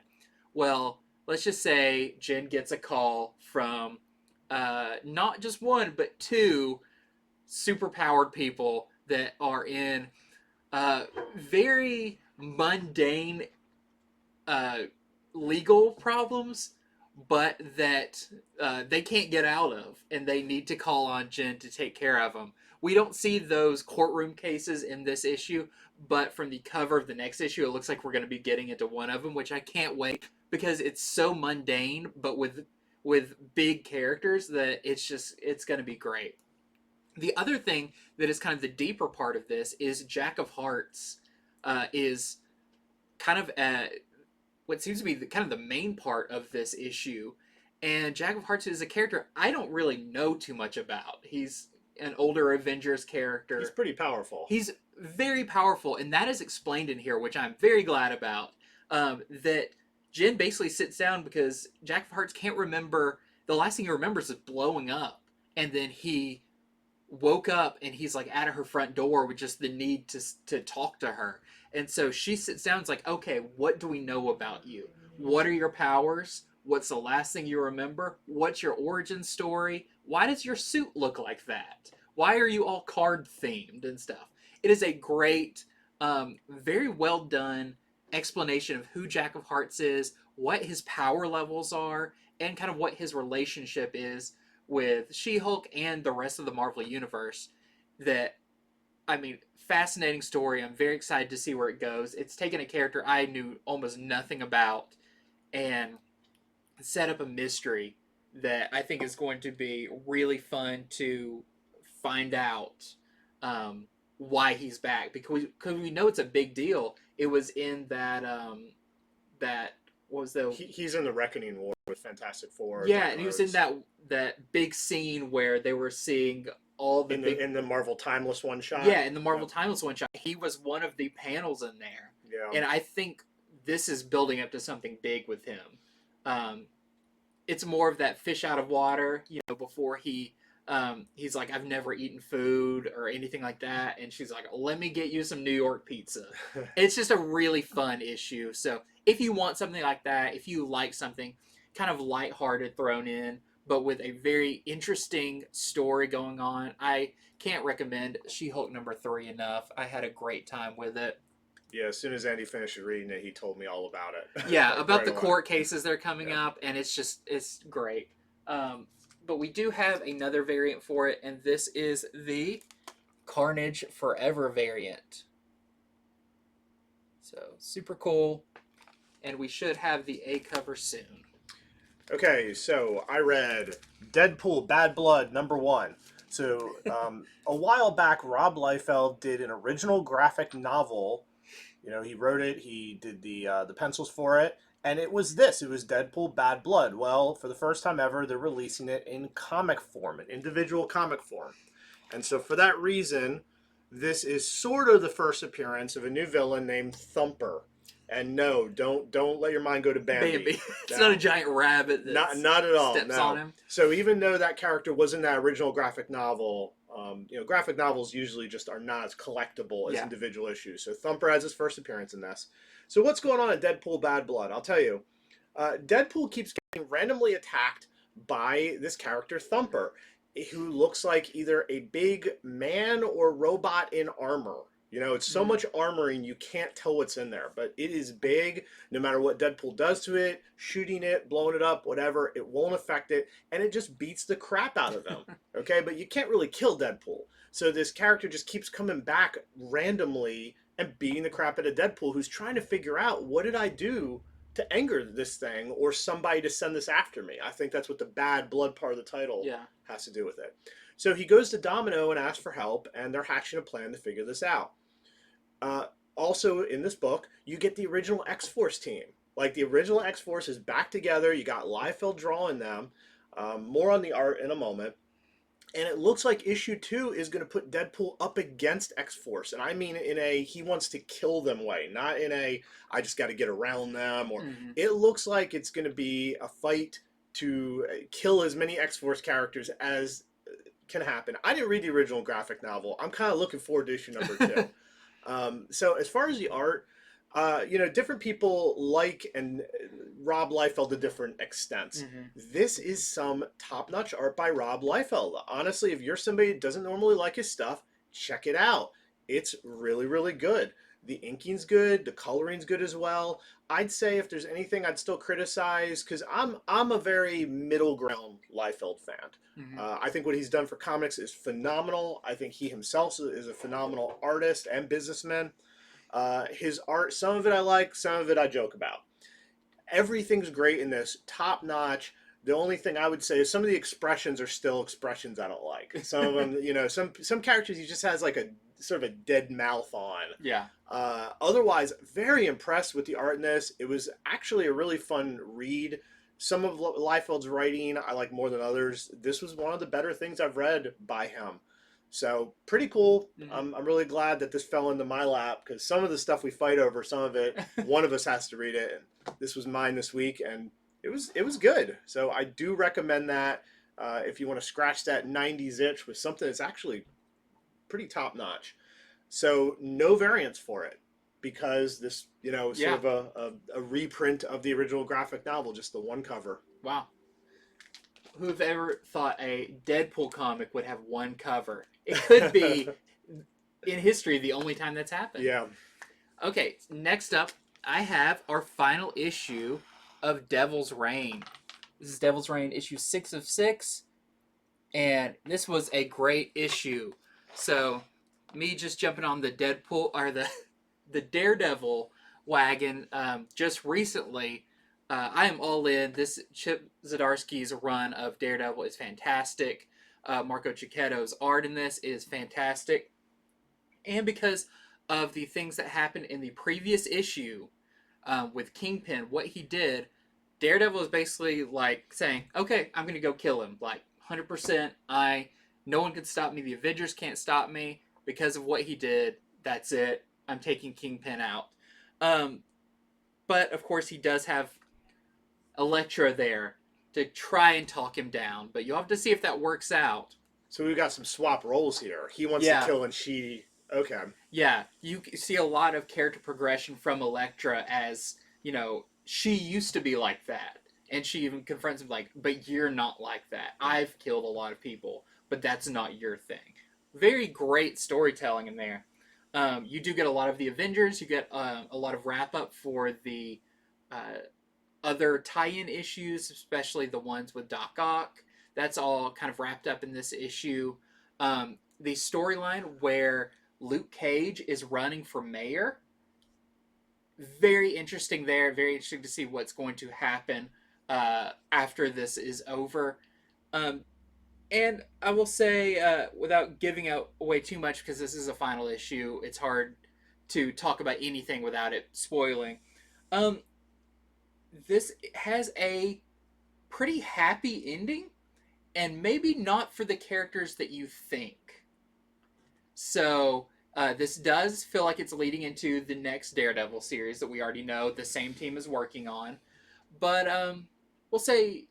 Well, let's just say Jen gets a call from not just one, but two superpowered people that are in very mundane uh, legal problems, but that they can't get out of, and they need to call on Jen to take care of them. We don't see those courtroom cases in this issue, but from the cover of the next issue, it looks like we're going to be getting into one of them, which I can't wait because it's so mundane, but with big characters that it's going to be great. The other thing that is kind of the deeper part of this is Jack of Hearts is kind of what seems to be kind of the main part of this issue. And Jack of Hearts is a character I don't really know too much about. He's an older Avengers character. He's pretty powerful. He's very powerful, and that is explained in here, which I'm very glad about. That Jen basically sits down because Jack of Hearts can't remember. The last thing he remembers is blowing up, and then he woke up and he's like at her front door with just the need to talk to her. And so she sits down and is like, okay, what do we know about you? What are your powers? What's the last thing you remember? What's your origin story? Why does your suit look like that? Why are you all card themed and stuff? It is a great, very well done explanation of who Jack of Hearts is, what his power levels are, and kind of what his relationship is with She-Hulk and the rest of the Marvel Universe. That, I mean, fascinating story. I'm very excited to see where it goes. It's taken a character I knew almost nothing about and set up a mystery that I think is going to be really fun to find out why he's back, because we know it's a big deal. It was in that that what was the he's in the Reckoning War with Fantastic Four. Yeah, and he was in that big scene where they were seeing all the in the Marvel Timeless one shot. Yeah, in the Marvel Timeless one shot, he was one of the panels in there. Yeah, and I think this is building up to something big with him. It's more of that fish out of water, before he's like, I've never eaten food or anything like that. And she's like, let me get you some New York pizza. It's just a really fun issue. So if you want something like that, if you like something kind of lighthearted thrown in, but with a very interesting story going on, I can't recommend She-Hulk #3 enough. I had a great time with it. Yeah, as soon as Andy finished reading it, he told me all about it. Yeah, about the court cases that are coming up, and it's great. But we do have another variant for it, and this is the Carnage Forever variant. So, super cool, and we should have the A cover soon. Okay, so I read Deadpool Bad Blood #1. So, a while back, Rob Liefeld did an original graphic novel. He wrote it, he did the pencils for it, and it was Deadpool Bad Blood. Well, for the first time ever, they're releasing it in comic form, an individual comic form. And so for that reason, this is sort of the first appearance of a new villain named Thumper. And no, don't let your mind go to Bambi. It's not a giant rabbit that not at all. Steps on him. So even though that character was in that original graphic novel, graphic novels usually just are not as collectible as individual issues. So Thumper has his first appearance in this. So what's going on at Deadpool Bad Blood? I'll tell you. Deadpool keeps getting randomly attacked by this character Thumper, who looks like either a big man or robot in armor. It's so much armoring you can't tell what's in there, but it is big. No matter what Deadpool does to it, shooting it, blowing it up, whatever, it won't affect it, and it just beats the crap out of him. Okay, but you can't really kill Deadpool. So this character just keeps coming back randomly and beating the crap out of Deadpool, who's trying to figure out, what did I do to anger this thing or somebody to send this after me? I think that's what the Bad Blood part of the title has to do with it. So he goes to Domino and asks for help, and they're hatching a plan to figure this out. Also, in this book, you get the original X-Force team. Like, the original X-Force is back together. You got Liefeld drawing them. More on the art in a moment. And it looks like issue 2 is going to put Deadpool up against X-Force. And I mean in a he wants to kill them way, not in a I just got to get around them. Or it looks like it's going to be a fight to kill as many X-Force characters as can happen. I didn't read the original graphic novel. I'm kind of looking forward to issue number 2. So as far as the art, different people like and Rob Liefeld to different extents. This is some top-notch art by Rob Liefeld. Honestly, if you're somebody that doesn't normally like his stuff, check it out. It's really, really good. The inking's good. The coloring's good as well. I'd say if there's anything I'd still criticize, because I'm a very middle ground Liefeld fan. I think what he's done for comics is phenomenal. I think he himself is a phenomenal artist and businessman. His art, some of it I like, some of it I joke about. Everything's great in this, top notch. The only thing I would say is some of the expressions are still expressions I don't like. Some of them, some characters he just has like a sort of a dead mouth on. Yeah. Otherwise, very impressed with the art in this. It was actually a really fun read. Some of Liefeld's writing I like more than others. This was one of the better things I've read by him. So pretty cool. I'm really glad that this fell into my lap because some of the stuff we fight over, some of it, one of us has to read it. And this was mine this week, and it was good. So I do recommend that if you want to scratch that 90s itch with something that's actually pretty top notch. So no variants for it because this, sort of a reprint of the original graphic novel, just the one cover. Wow. Who've ever thought a Deadpool comic would have one cover? It could be, in history, the only time that's happened. Yeah. Okay, next up, I have our final issue of Devil's Reign. This is Devil's Reign issue 6 of 6, and this was a great issue. So, me just jumping on the Deadpool, or the Daredevil wagon just recently. I am all in. This Chip Zdarsky's run of Daredevil is fantastic. Marco Cicchetto's art in this is fantastic. And because of the things that happened in the previous issue with Kingpin, what he did, Daredevil is basically like saying, okay, I'm going to go kill him. Like, 100%, no one can stop me. The Avengers can't stop me. Because of what he did, that's it. I'm taking Kingpin out. But, of course, he does have Elektra there to try and talk him down, but you'll have to see if that works out. So we've got some swap roles here. He wants to kill and she... Okay. Yeah, you see a lot of character progression from Elektra as, she used to be like that. And she even confronts him like, but you're not like that. I've killed a lot of people, but that's not your thing. Very great storytelling in there. You do get a lot of the Avengers. You get a lot of wrap-up for the... other tie-in issues, especially the ones with Doc Ock. That's all kind of wrapped up in this issue. The storyline where Luke Cage is running for mayor. Very interesting there. Very interesting to see what's going to happen after this is over. And I will say, without giving away too much, because this is a final issue, it's hard to talk about anything without it spoiling. This has a pretty happy ending, and maybe not for the characters that you think. So, this does feel like it's leading into the next Daredevil series that we already know the same team is working on. But, we'll say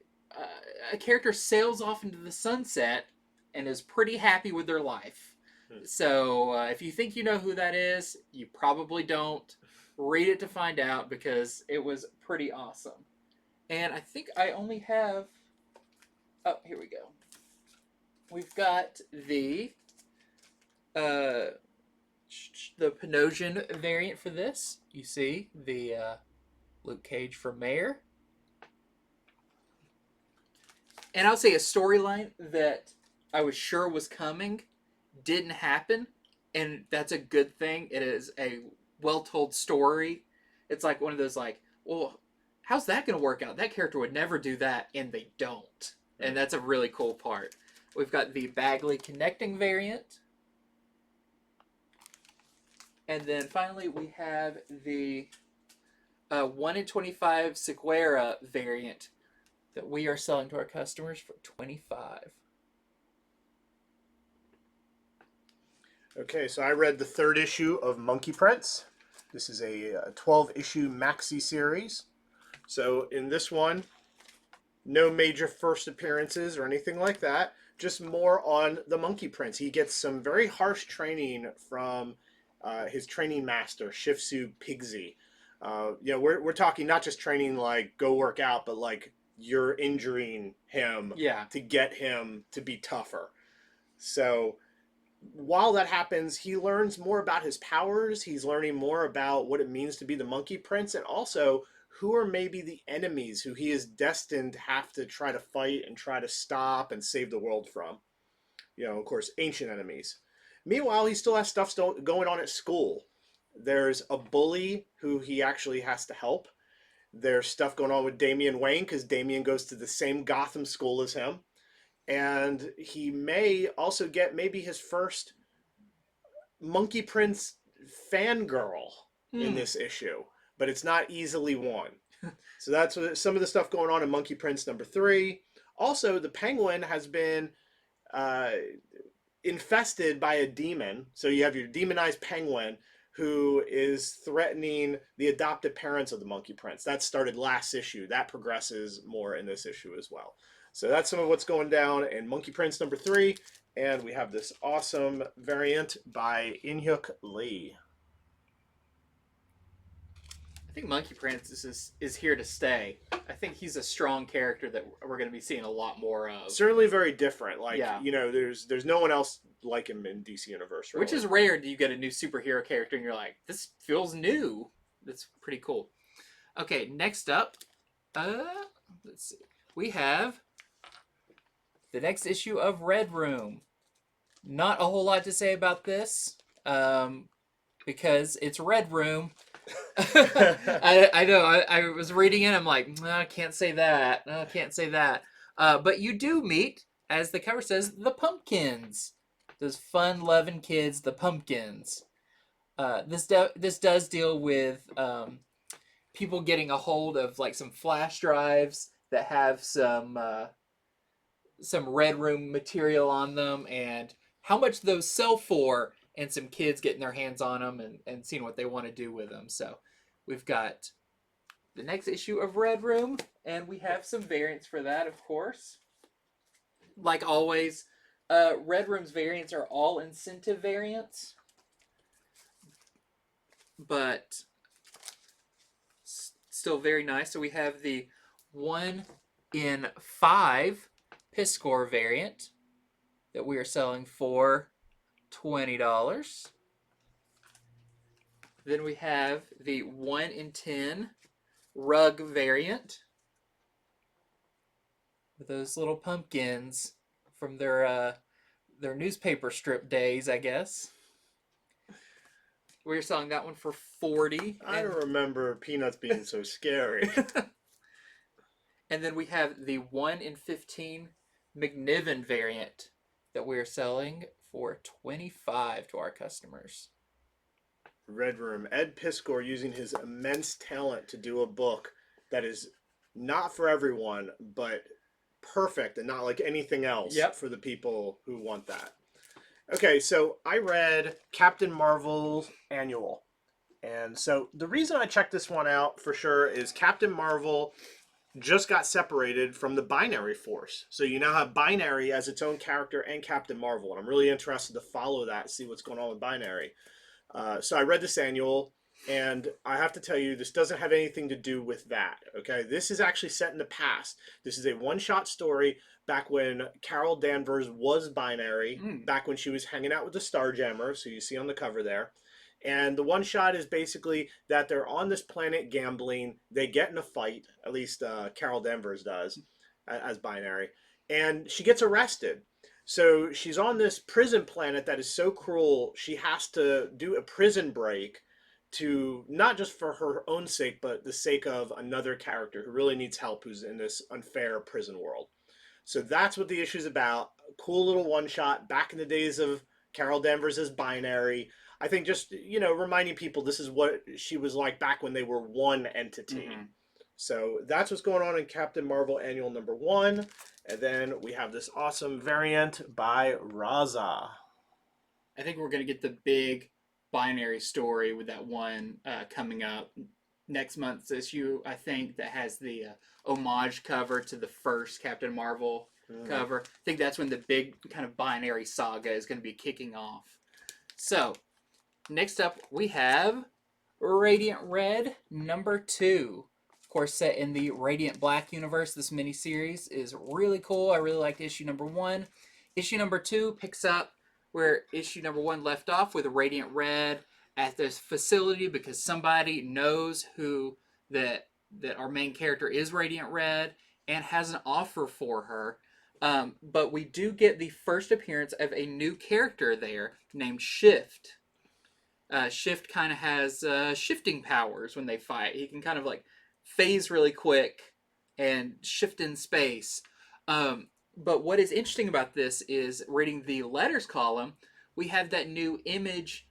a character sails off into the sunset and is pretty happy with their life. So, if you think you know who that is, you probably don't. Read it to find out because it was pretty awesome. And I think I only have... Oh, here we go. We've got the Panosian variant for this. You see the Luke Cage for mayor. And I'll say a storyline that I was sure was coming didn't happen. And that's a good thing. It is a well-told story. It's like one of those like, well, how's that going to work out? That character would never do that, and they don't. And that's a really cool part. We've got the Bagley connecting variant. And then finally we have the 1 in 25 Seguera variant that we are selling to our customers for $25. Okay, so I read the third issue of Monkey Prince. This is a 12-issue maxi series. So in this one, no major first appearances or anything like that. Just more on the Monkey Prince. He gets some very harsh training from his training master, Shifsu Pigsy. We're talking not just training like go work out, but like you're injuring him Yeah. to get him to be tougher. So while that happens, he learns more about his powers. He's learning more about what it means to be the Monkey Prince, and also who are maybe the enemies who he is destined to have to try to fight and try to stop and save the world from. Of course, ancient enemies. Meanwhile, he still has stuff still going on at school. There's a bully who he actually has to help. There's stuff going on with Damian Wayne because Damian goes to the same Gotham school as him. And he may also get maybe his first Monkey Prince fangirl in this issue, but it's not easily won. So that's some of the stuff going on in Monkey Prince number 3. Also, the Penguin has been infested by a demon. So you have your demonized Penguin who is threatening the adopted parents of the Monkey Prince. That started last issue. That progresses more in this issue as well. So that's some of what's going down in Monkey Prince number 3. And we have this awesome variant by In-hyuk Lee. I think Monkey Prince is here to stay. I think he's a strong character that we're going to be seeing a lot more of. Certainly very different. Like, Yeah. There's no one else like him in DC Universe. Really. Which is rare. Do you get a new superhero character and you're like, this feels new? That's pretty cool. Okay, next up, let's see. We have the next issue of Red Room. Not a whole lot to say about this, because it's Red Room. I know. I was reading it. I'm like, no, I can't say that. No, I can't say that. But you do meet, as the cover says, the Pumpkins. Those fun-loving kids, the Pumpkins. This does deal with people getting a hold of like some flash drives that have some Red Room material on them, and how much those sell for, and some kids getting their hands on them and seeing what they want to do with them. So we've got the next issue of Red Room, and we have some variants for that, of course. Like always, Red Room's variants are all incentive variants, but still very nice. So we have the 1 in 5 Piscor variant that we are selling for $20. Then we have the 1 in 10 rug variant with those little pumpkins from their newspaper strip days, I guess. We're selling that one for $40. I don't remember Peanuts being so scary. And then we have the 1 in 15 McNiven variant that we're selling for $25 to our customers. Red Room. Ed Piscor using his immense talent to do a book that is not for everyone, but perfect and not like anything else for the people who want that. Okay, so I read Captain Marvel Annual. And so the reason I checked this one out for sure is Captain Marvel just got separated from the Binary Force. So you now have Binary as its own character and Captain Marvel. And I'm really interested to follow that, see what's going on with Binary. So I read this annual, and I have to tell you, this doesn't have anything to do with that, okay? This is actually set in the past. This is a one-shot story back when Carol Danvers was Binary, back when she was hanging out with the Starjammers, so you see on the cover there. And the one shot is basically that they're on this planet gambling. They get in a fight, at least Carol Danvers does, as Binary. And she gets arrested. So she's on this prison planet that is so cruel, she has to do a prison break to, not just for her own sake, but the sake of another character who really needs help, who's in this unfair prison world. So that's what the issue's about. A cool little one-shot back in the days of Carol Danvers as Binary. I think just, reminding people this is what she was like back when they were one entity. Mm-hmm. So that's what's going on in Captain Marvel Annual number 1. And then we have this awesome variant by Raza. I think we're going to get the big binary story with that one coming up next month's issue, I think, that has the homage cover to the first Captain Marvel cover. I think that's when the big kind of binary saga is going to be kicking off. So, next up, we have Radiant Red #2. Of course, set in the Radiant Black universe, this miniseries is really cool. I really liked issue #1. Issue #2 picks up where issue #1 left off with Radiant Red at this facility because somebody knows who that our main character is Radiant Red and has an offer for her. But we do get the first appearance of a new character there named Shift. Shift kind of has shifting powers when they fight. He can kind of like phase really quick and shift in space. But what is interesting about this is reading the letters column, we have that new Image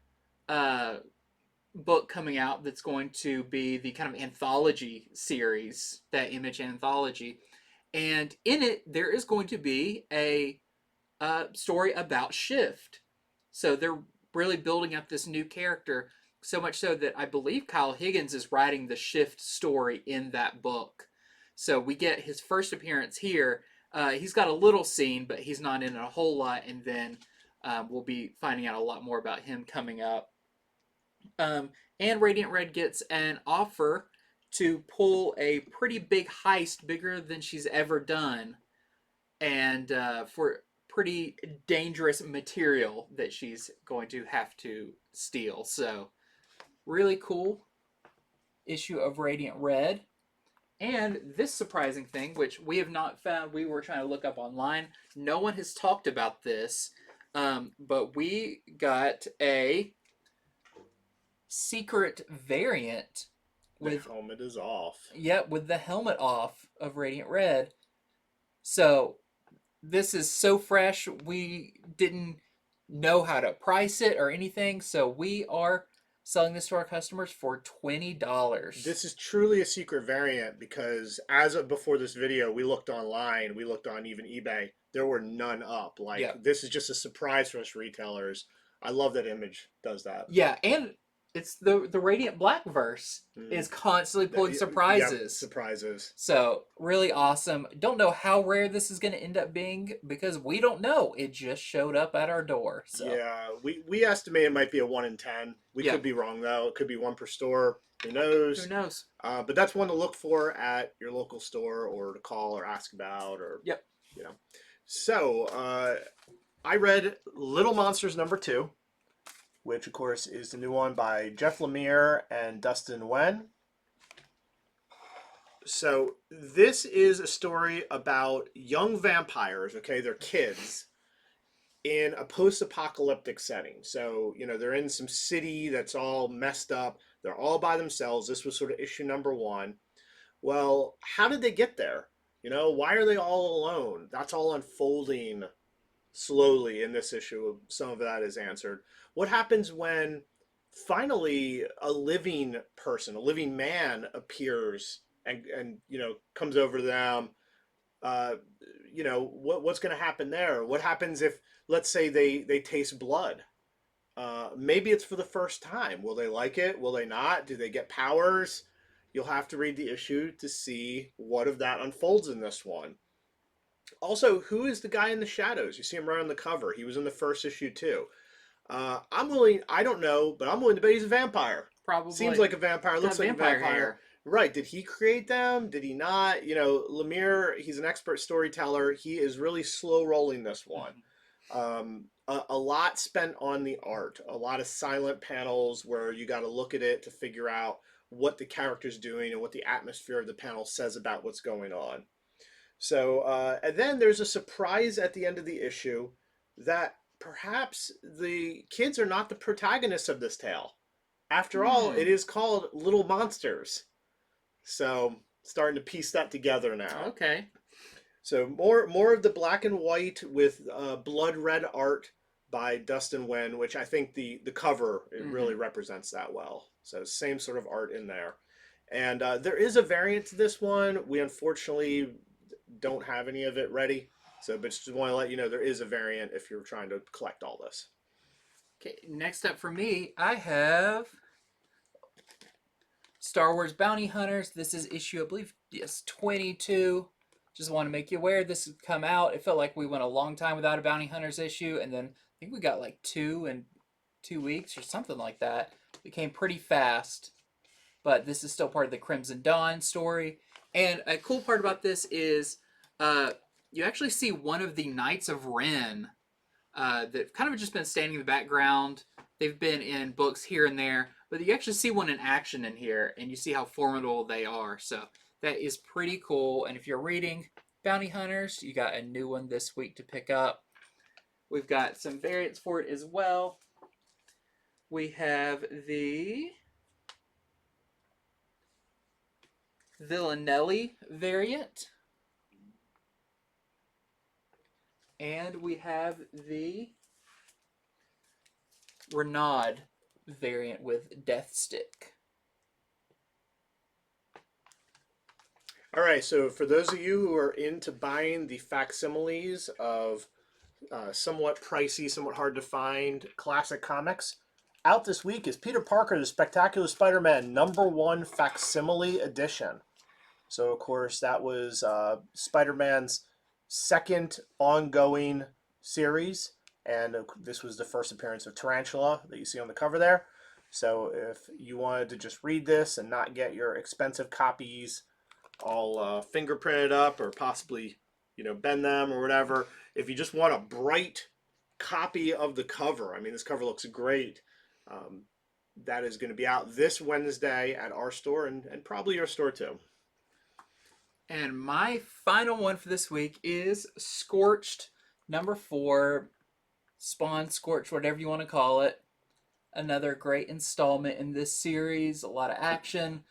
book coming out that's going to be the kind of anthology series, that Image anthology. And in it, there is going to be a story about Shift. So they're really building up this new character, so much so that I believe Kyle Higgins is writing the Shift story in that book. So we get his first appearance here. He's got a little scene, but he's not in it a whole lot, and then we'll be finding out a lot more about him coming up. And Radiant Red gets an offer to pull a pretty big heist, bigger than she's ever done, and for pretty dangerous material that she's going to have to steal. So, really cool issue of Radiant Red. And this surprising thing, which we have not found, we were trying to look up online. No one has talked about this, but we got a secret variant with the helmet is off. Yeah, with the helmet off of Radiant Red. So this is so fresh, we didn't know how to price it or anything, so we are selling this to our customers for $20. This is truly a secret variant because as of before this video, we looked online, we looked on even eBay. There were none up. This is just a surprise for us retailers. I love that Image does that. Yeah, and it's the Radiant Black verse is constantly pulling surprises. Yep, surprises. So, really awesome. Don't know how rare this is going to end up being because we don't know. It just showed up at our door. So. Yeah, we estimate it might be a 1 in 10. We could be wrong, though. It could be one per store. Who knows? Who knows? But that's one to look for at your local store or to call or ask about. Or you know. So, I read Little Monsters #2. Which, of course, is the new one by Jeff Lemire and Dustin Nguyen. So this is a story about young vampires, okay? They're kids in a post-apocalyptic setting. So, they're in some city that's all messed up. They're all by themselves. This was sort of issue #1. Well, how did they get there? Why are they all alone? That's all unfolding slowly in this issue. Some of that is answered. What happens when finally a living person, a living man appears and comes over to them? What's going to happen there? What happens if, let's say, they taste blood? Maybe it's for the first time. Will they like it? Will they not? Do they get powers? You'll have to read the issue to see what of that unfolds in this one. Also, who is the guy in the shadows? You see him right on the cover. He was in the first issue too. I don't know, but I'm willing to bet he's a vampire. Probably. Seems like a vampire. Looks like a vampire. Hair. Right. Did he create them? Did he not? Lemire, he's an expert storyteller. He is really slow rolling this one. A lot spent on the art. A lot of silent panels where you got to look at it to figure out what the character's doing and what the atmosphere of the panel says about what's going on. So, and then there's a surprise at the end of the issue that perhaps the kids are not the protagonists of this tale. After all, it is called Little Monsters. So, starting to piece that together now. Okay. So, more of the black and white with blood red art by Dustin Nguyen, which I think the cover really represents that well. So, same sort of art in there. And there is a variant to this one. We unfortunately don't have any of it ready. So, but just want to let you know there is a variant if you're trying to collect all this. Okay, next up for me, I have Star Wars Bounty Hunters. This is issue, I believe, yes, 22. Just want to make you aware this has come out. It felt like we went a long time without a Bounty Hunters issue, and then I think we got like 2 in 2 weeks or something like that. It came pretty fast, but this is still part of the Crimson Dawn story. And a cool part about this is you actually see one of the Knights of Ren that kind of just been standing in the background. They've been in books here and there, but you actually see one in action in here, and you see how formidable they are. So that is pretty cool. And if you're reading Bounty Hunters, you got a new one this week to pick up. We've got some variants for it as well. We have the Villanelli variant. And we have the Renaud variant with Death Stick. All right, so for those of you who are into buying the facsimiles of somewhat pricey, somewhat hard to find classic comics, out this week is Peter Parker, the Spectacular Spider-Man #1 facsimile edition. So, of course, that was Spider-Man's second ongoing series, and this was the first appearance of Tarantula that you see on the cover there. So if you wanted to just read this and not get your expensive copies all fingerprinted up or possibly, bend them or whatever, if you just want a bright copy of the cover, I mean, this cover looks great, that is going to be out this Wednesday at our store and probably your store too. And my final one for this week is Scorched #4, Spawn, Scorched, whatever you want to call it. Another great installment in this series, a lot of action,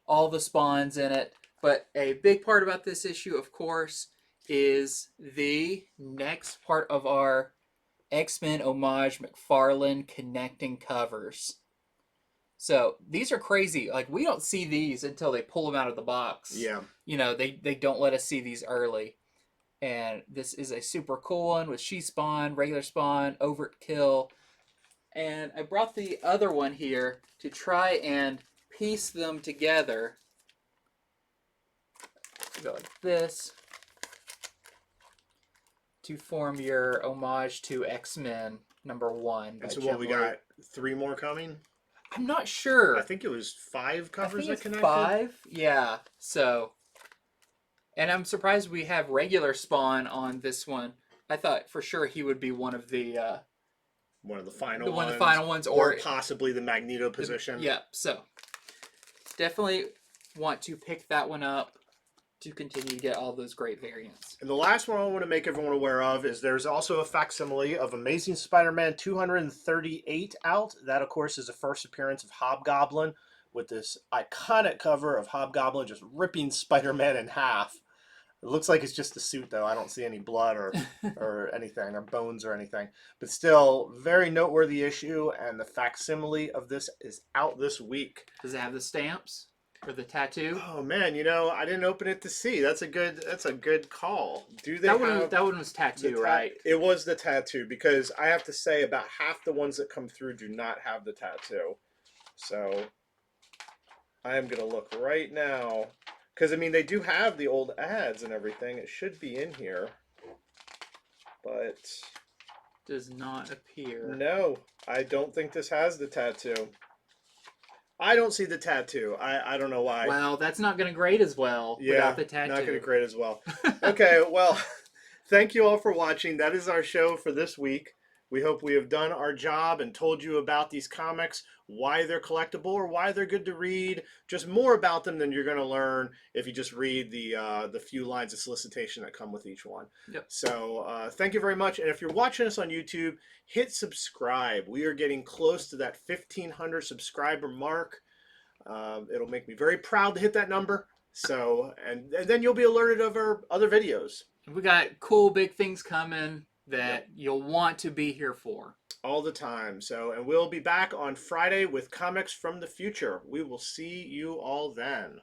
all the Spawns in it. But a big part about this issue, of course, is the next part of our X-Men homage McFarlane connecting covers. So these are crazy. Like, we don't see these until they pull them out of the box. Yeah. They don't let us see these early. And this is a super cool one with She Spawn, regular Spawn, Overt Kill. And I brought the other one here to try and piece them together. Go like this to form your homage to X-Men #1. And so what, we got 3 more coming? I'm not sure. I think it was 5 covers that connected. 5, yeah. So, and I'm surprised we have regular Spawn on this one. I thought for sure he would be one of the final ones, or possibly the Magneto position. Yeah. So, definitely want to pick that one up to continue to get all those great variants. And the last one I want to make everyone aware of is there's also a facsimile of Amazing Spider-Man 238 out. That, of course, is the first appearance of Hobgoblin with this iconic cover of Hobgoblin just ripping Spider-Man in half. It looks like it's just the suit, though. I don't see any blood or anything, or bones or anything. But still, very noteworthy issue, and the facsimile of this is out this week. Does it have the stamps? Or the tattoo? Oh man, I didn't open it to see. That's a good call. Do they that one was tattoo, right? It was the tattoo, because I have to say about half the ones that come through do not have the tattoo. So I am gonna look right now, because I mean they do have the old ads and everything. It should be in here, but does not appear. No, I don't think this has the tattoo. I don't see the tattoo. I don't know why. Well, that's not going to grade as well without the tattoo. Not going to grade as well. Okay, well, thank you all for watching. That is our show for this week. We hope we have done our job and told you about these comics, why they're collectible or why they're good to read. Just more about them than you're going to learn if you just read the few lines of solicitation that come with each one. Yep. So thank you very much. And if you're watching us on YouTube, hit subscribe. We are getting close to that 1,500 subscriber mark. It'll make me very proud to hit that number. So, and then you'll be alerted of our other videos. We got cool big things coming that you'll want to be here for. All the time. So, and we'll be back on Friday with comics from the future. We will see you all then.